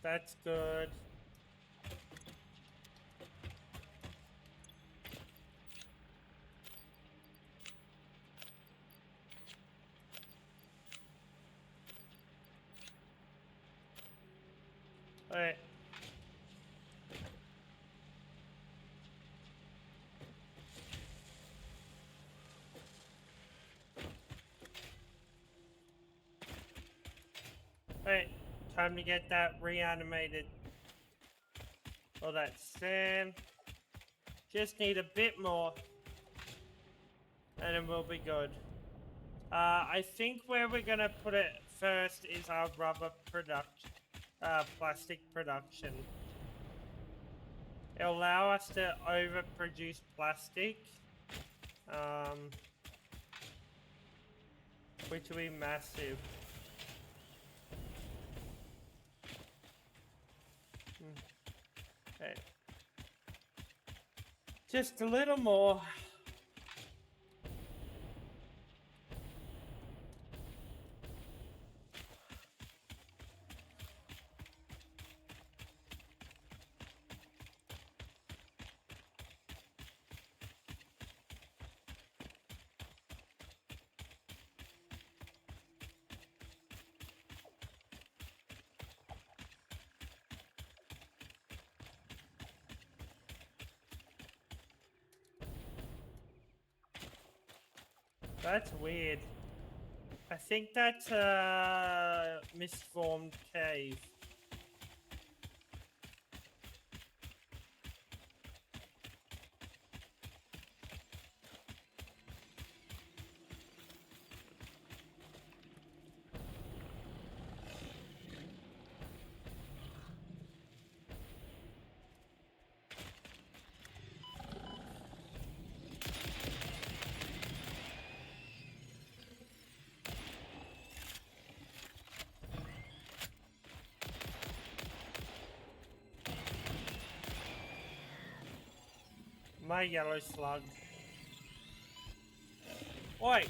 That's good. Alright. Alright, time to get that reanimated. All that sand. Just need a bit more. And then we'll be good. I think where we're gonna put it first is our rubber production. Plastic production. It'll allow us to overproduce plastic. Which will be massive. Okay. Just a little more. That's weird. I think that's a misformed cave. My yellow slug. Oi!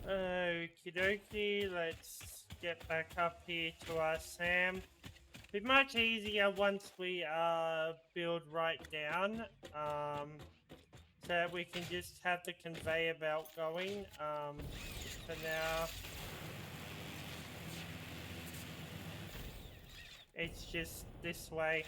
Okie dokie, let's get back up here to our Sam. Be much easier once we build right down, so that we can just have the conveyor belt going. For now, it's just this way.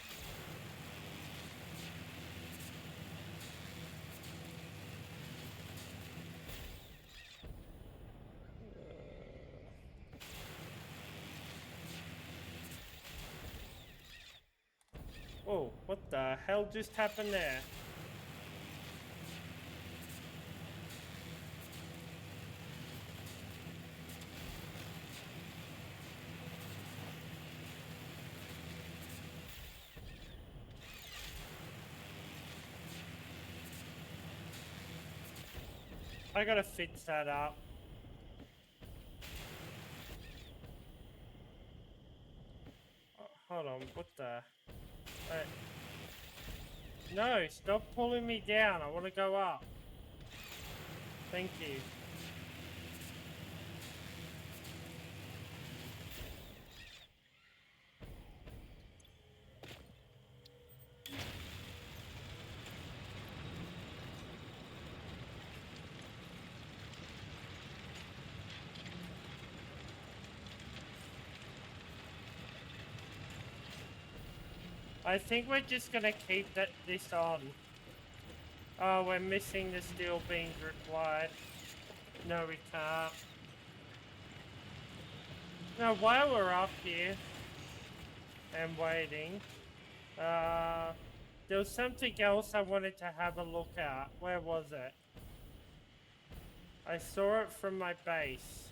Oh, what the hell just happened there? I gotta fix that up. Oh, hold on, what the? No, stop pulling me down. I want to go up. Thank you. I think we're just gonna keep this on. Oh, we're missing the steel beams required. No, we can't. No, while we're up here and waiting, there was something else I wanted to have a look at. Where was it? I saw it from my base.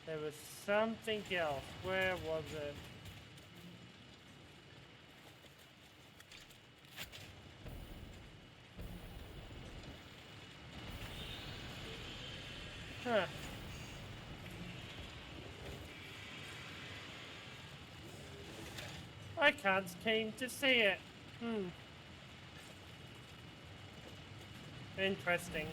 There was something else. Where was it? Huh. I can't seem to see it. Interesting.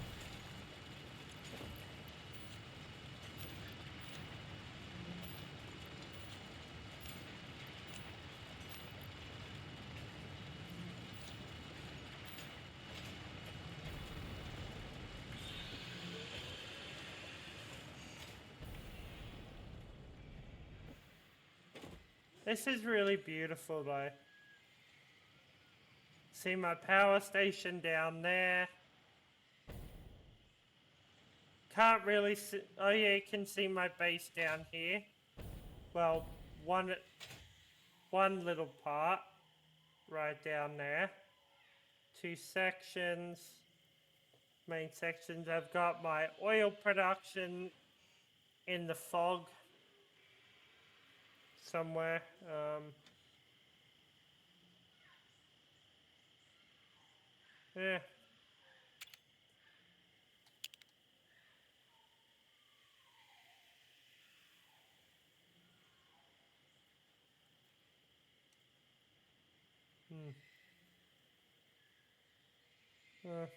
This is really beautiful though. See my power station down there. Can't really see, oh yeah, you can see my base down here. Well, one little part right down there. Two sections, main sections. I've got my oil production in the fog somewhere. Yeah. I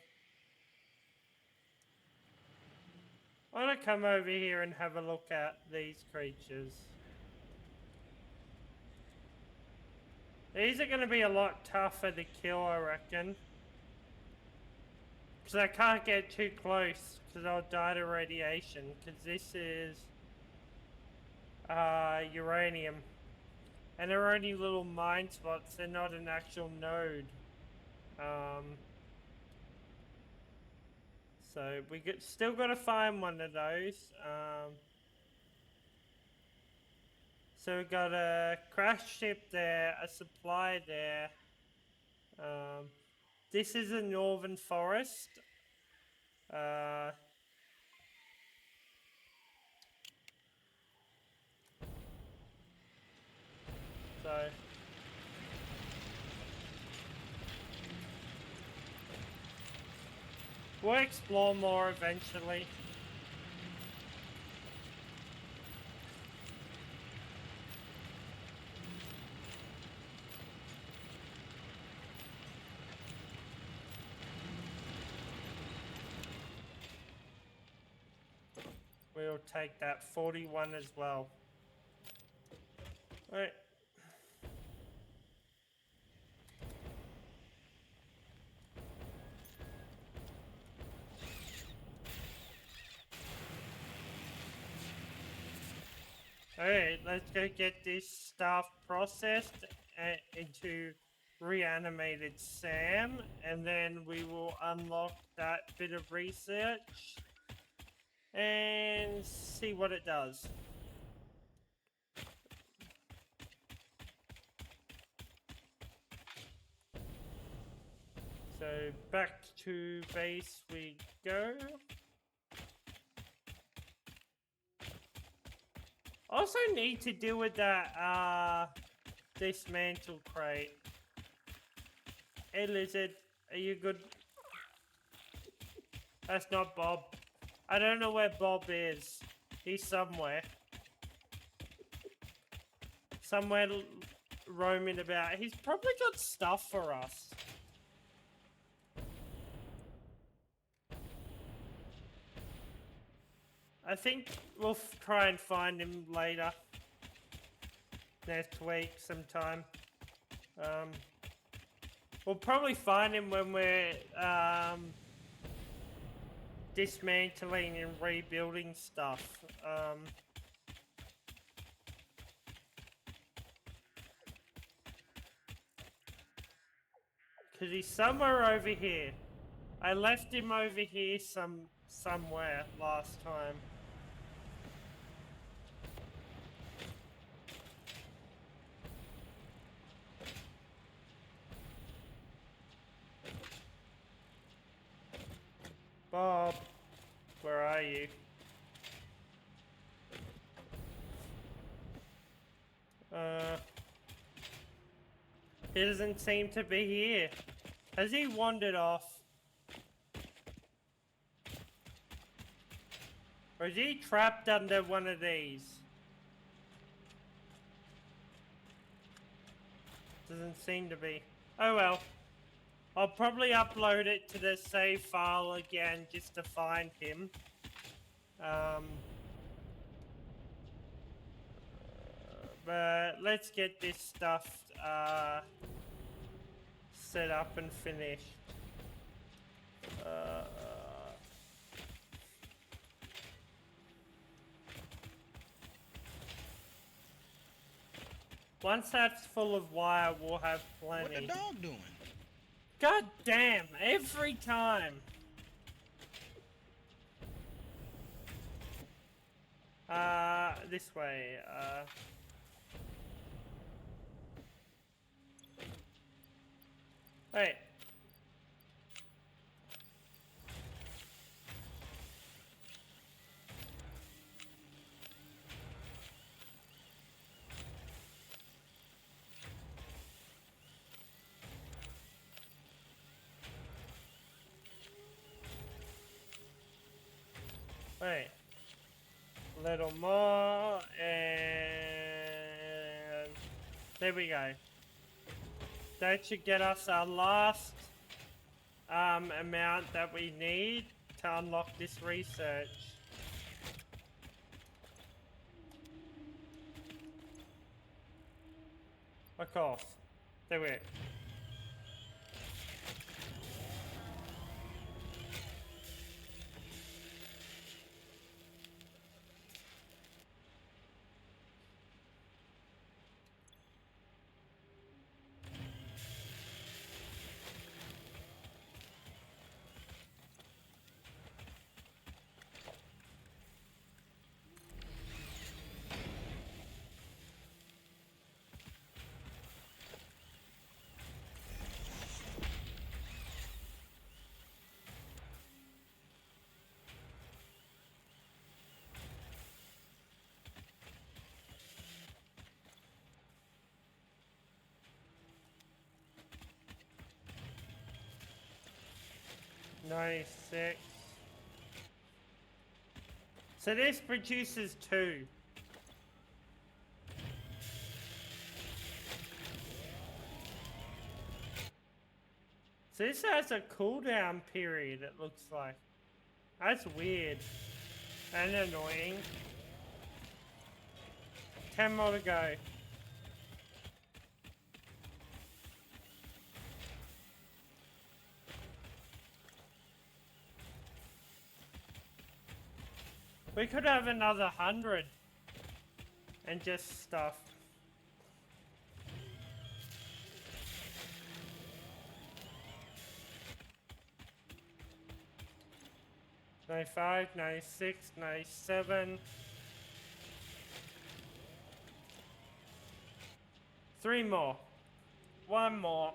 want to come over here and have a look at these creatures. These are going to be a lot tougher to kill, I reckon. Because I can't get too close, because I'll die to radiation. Because this is uranium. And they're only little mine spots, they're not an actual node. So we still got to find one of those. So we got a crash ship there, a supply there. This is a northern forest. so. We'll explore more eventually. We'll take that 41 as well. All right. Alright, let's go get this stuff processed into reanimated Sam, and then we will unlock that bit of research and see what it does. So back to base we go. Also need to deal with that dismantle crate. Hey Lizard, are you good? That's not Bob. I don't know where Bob is. He's somewhere. Somewhere roaming about. He's probably got stuff for us. I think we'll try and find him later. Next week sometime. We'll probably find him when we're dismantling and rebuilding stuff. Cause he's somewhere over here. I left him over here somewhere last time. Bob, where are you? He doesn't seem to be here. Has he wandered off? Or is he trapped under one of these? Doesn't seem to be. Oh well. I'll probably upload it to the save file again just to find him. But let's get this stuff set up and finished. Once that's full of wire, we'll have plenty. What the dog doing? God damn, every time. This way, Wait. Wait. A little more, and there we go. That should get us our last amount that we need to unlock this research. Of course. There we go. 96. So this produces 2. So this has a cooldown period, it looks like. That's weird. And annoying. 10 more to go. We could have another 100 and just stuff. '95, '96, '97. 3 more. 1 more.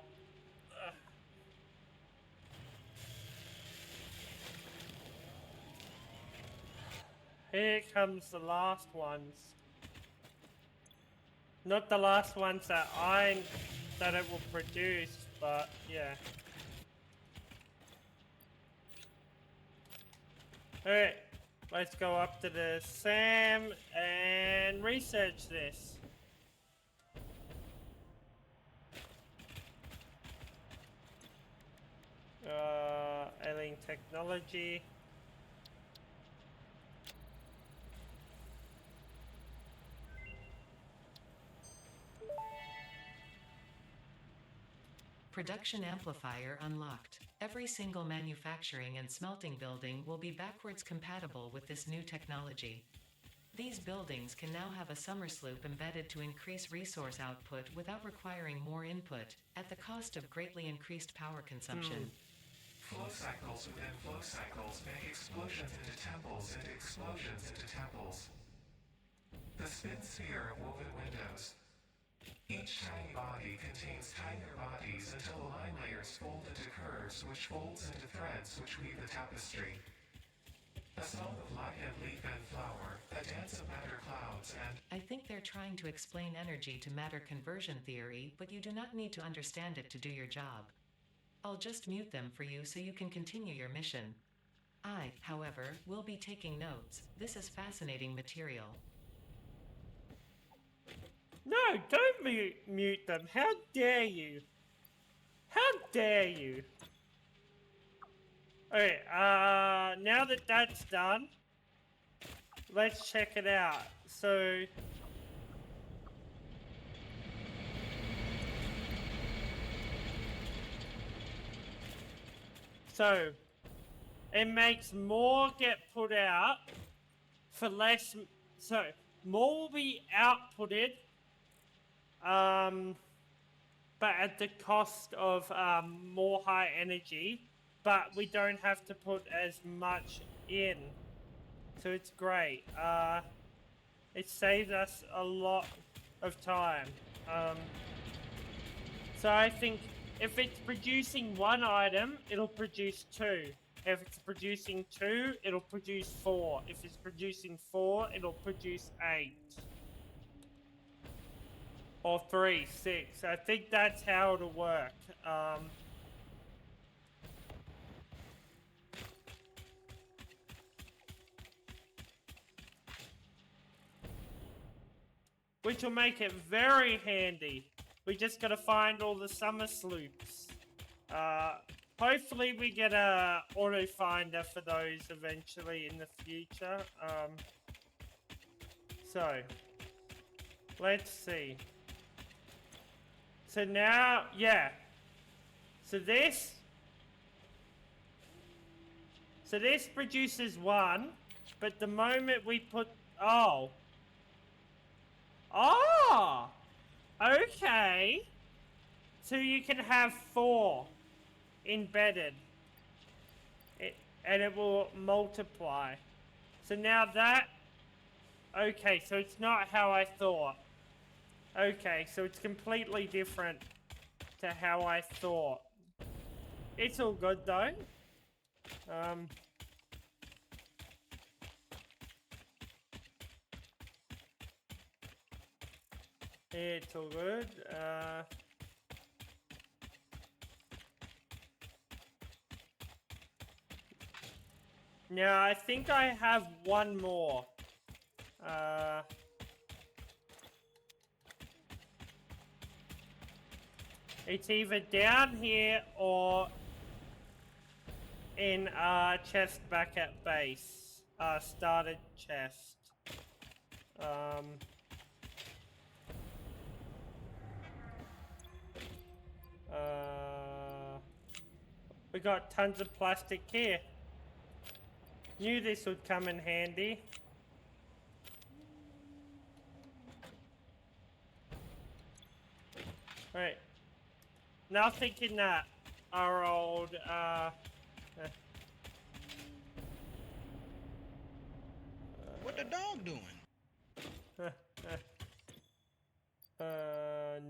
Here comes the last ones. Not the last ones that it will produce, but yeah. Alright, let's go up to the SAM and research this. Alien technology. Production amplifier unlocked. Every single manufacturing and smelting building will be backwards compatible with this new technology. These buildings can now have a summer sloop embedded to increase resource output without requiring more input, at the cost of greatly increased power consumption. Flow cycles within flow cycles make explosions into temples and explosions into temples. The spin sphere of woven windows. Each tiny body contains tinier bodies until the line layers fold into curves which folds into threads which weave the tapestry. A song of light and leaf and flower, a dance of matter clouds and... I think they're trying to explain energy to matter conversion theory, but you do not need to understand it to do your job. I'll just mute them for you so you can continue your mission. I, however, will be taking notes. This is fascinating material. No, don't mute them. How dare you? How dare you? Okay, now that that's done, let's check it out. So... it makes more get put out for less... So, more will be outputted, but at the cost of more high energy, but we don't have to put as much in. So it's great. It saves us a lot of time. So I think if it's producing 1 item, it'll produce 2. If it's producing 2, it'll produce 4. If it's producing 4, it'll produce 8. Or 3, 6. I think that's how it'll work. Which will make it very handy. We just gotta find all the summer sloops. Hopefully we get a auto finder for those eventually in the future. So, let's see. So now, yeah. So this produces 1, but the moment we put, oh, okay. So you can have 4 embedded. And it will multiply. So now that, okay, so it's not how I thought. Okay, so it's completely different to how I thought. It's all good though. It's all good. Now, I think I have one more. It's either down here or in chest back at base. Started chest. We got tons of plastic here. Knew this would come in handy. Right. Now thinking that our old, What the dog doing?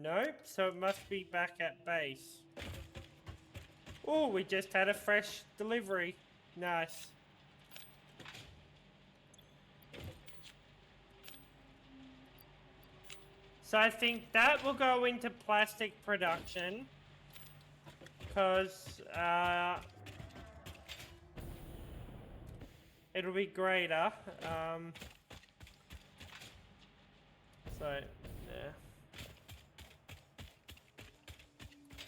Nope. So it must be back at base. Oh, we just had a fresh delivery. Nice. So I think that will go into plastic production. Because, it'll be greater. So, yeah.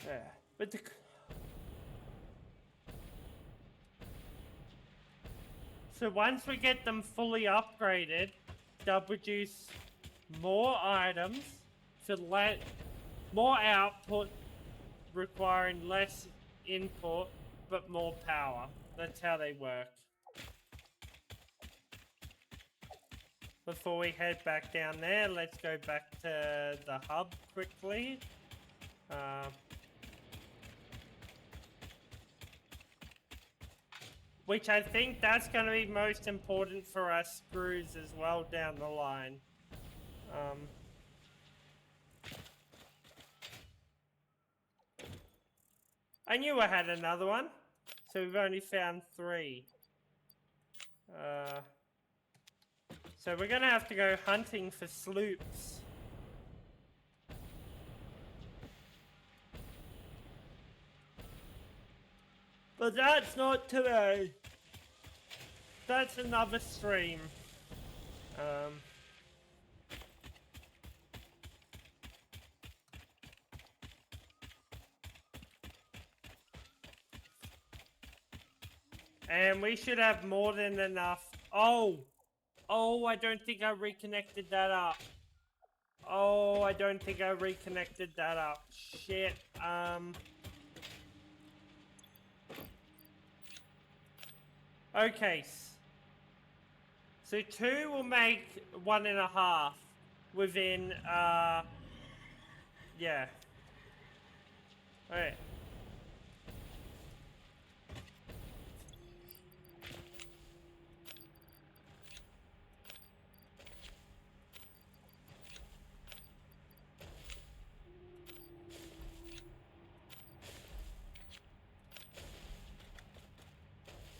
Yeah. But the... So once we get them fully upgraded, they'll produce more items for more output, requiring less input but more power. That's how they work. Before we head back down there, let's go back to the hub quickly. Which I think that's going to be most important for our screws as well down the line. I knew I had another one, so we've only found 3. So we're gonna have to go hunting for sloops. But that's not today. That's another stream. And we should have more than enough. Oh, I don't think I reconnected that up. Oh, I don't think I reconnected that up. Shit. Okay. So 2 will make 1.5 within, yeah. Alright.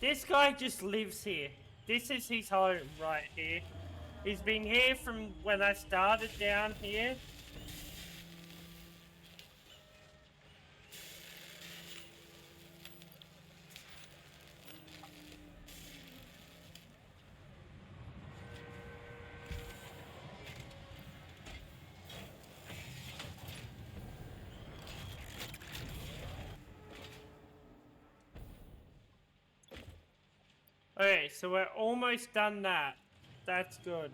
This guy just lives here. This is his home right here. He's been here from when I started down here. Okay, so we're almost done that. That's good.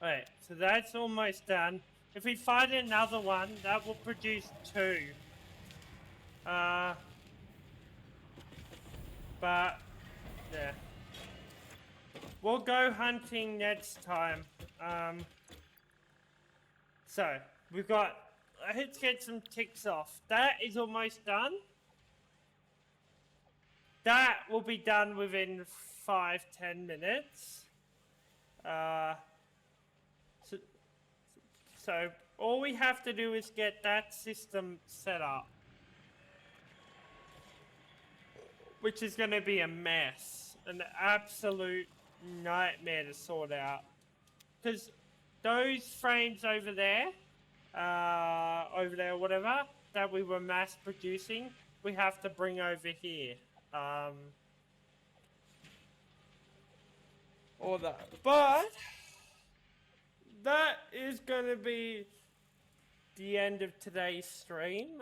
Alright, so that's almost done. If we find another one, that will produce 2. But, yeah. We'll go hunting next time. So, we've got... Let's get some ticks off. That is almost done. That will be done within 5-10 minutes. So all we have to do is get that system set up. Which is going to be a mess. An absolute nightmare to sort out. Because those frames over there, whatever, that we were mass producing, we have to bring over here. Or that. But that is going to be the end of today's stream.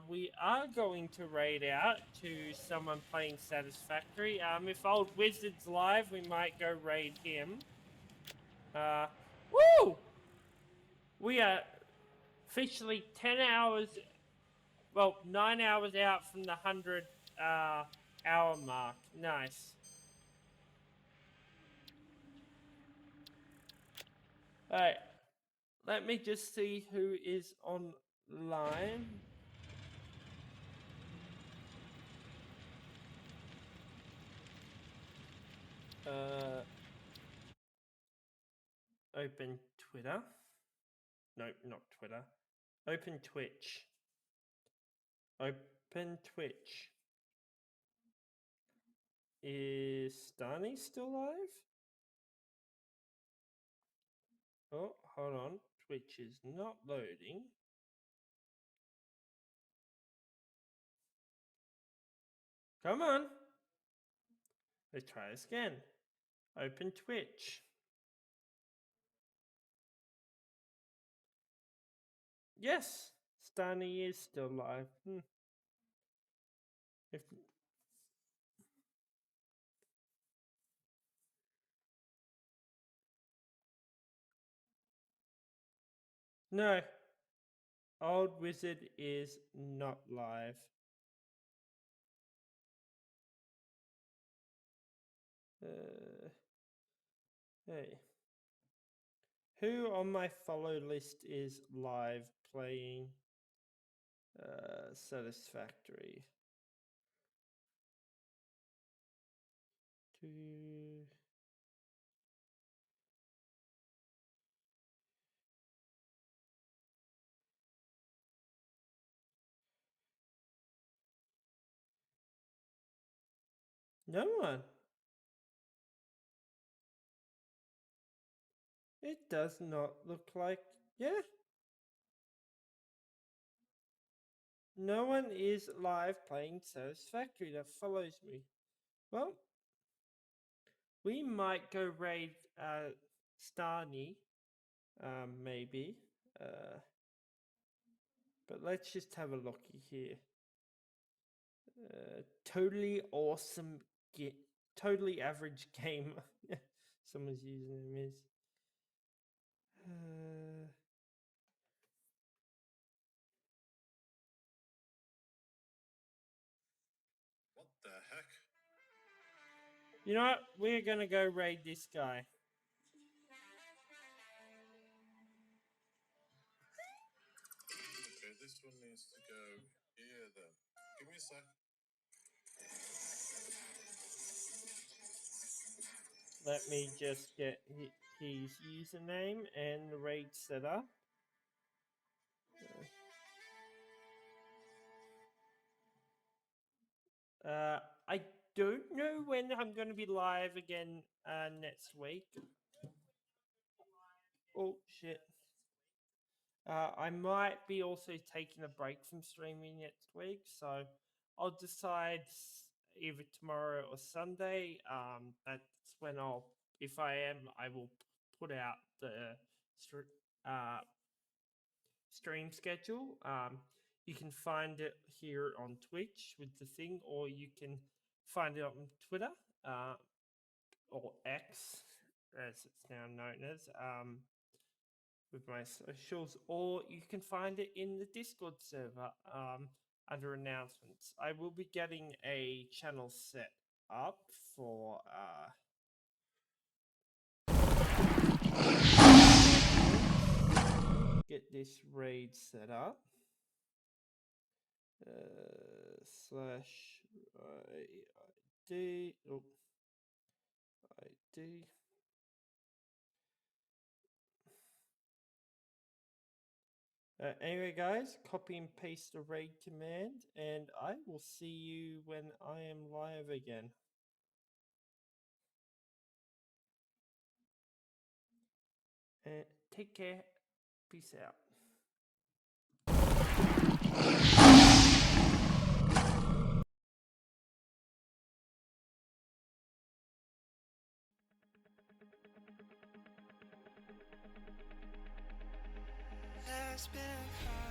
We are going to raid out to someone playing Satisfactory. If Old Wizard's live, we might go raid him. Woo! We are officially 10 hours, well, 9 hours out from the 100 hour mark. Nice. Alright. Let me just see who is online. Open Twitter. Nope, not Twitter. Open Twitch. Open Twitch. Is Stani still live? Oh, hold on. Twitch is not loading. Come on. Let's try this again. Open Twitch. Yes, Stani is still live. If no, Old Wizard is not live. Hey. Who on my follow list is live playing Satisfactory? No one. It does not look like, yeah. No one is live playing Satisfactory that follows me. Well, we might go raid Stani, maybe. But let's just have a looky here. Totally awesome, totally average gamer. Someone's username is. What the heck? You know what? We're gonna go raid this guy. Okay, this one needs to go here then. Give me a sec. Let me just get his username and the raid set up. I don't know when I'm going to be live again next week. Oh, shit. I might be also taking a break from streaming next week, so I'll decide either tomorrow or Sunday. That's when if I am, I will put out the stream schedule. You can find it here on Twitch with the thing, or you can find it on Twitter, or X, as it's now known as, with my socials, or you can find it in the Discord server under announcements. I will be getting a channel set up for get this raid set up. Slash ID. Oh, ID. Anyway, guys, copy and paste the raid command, and I will see you when I am live again. And take care. Peace out. There's been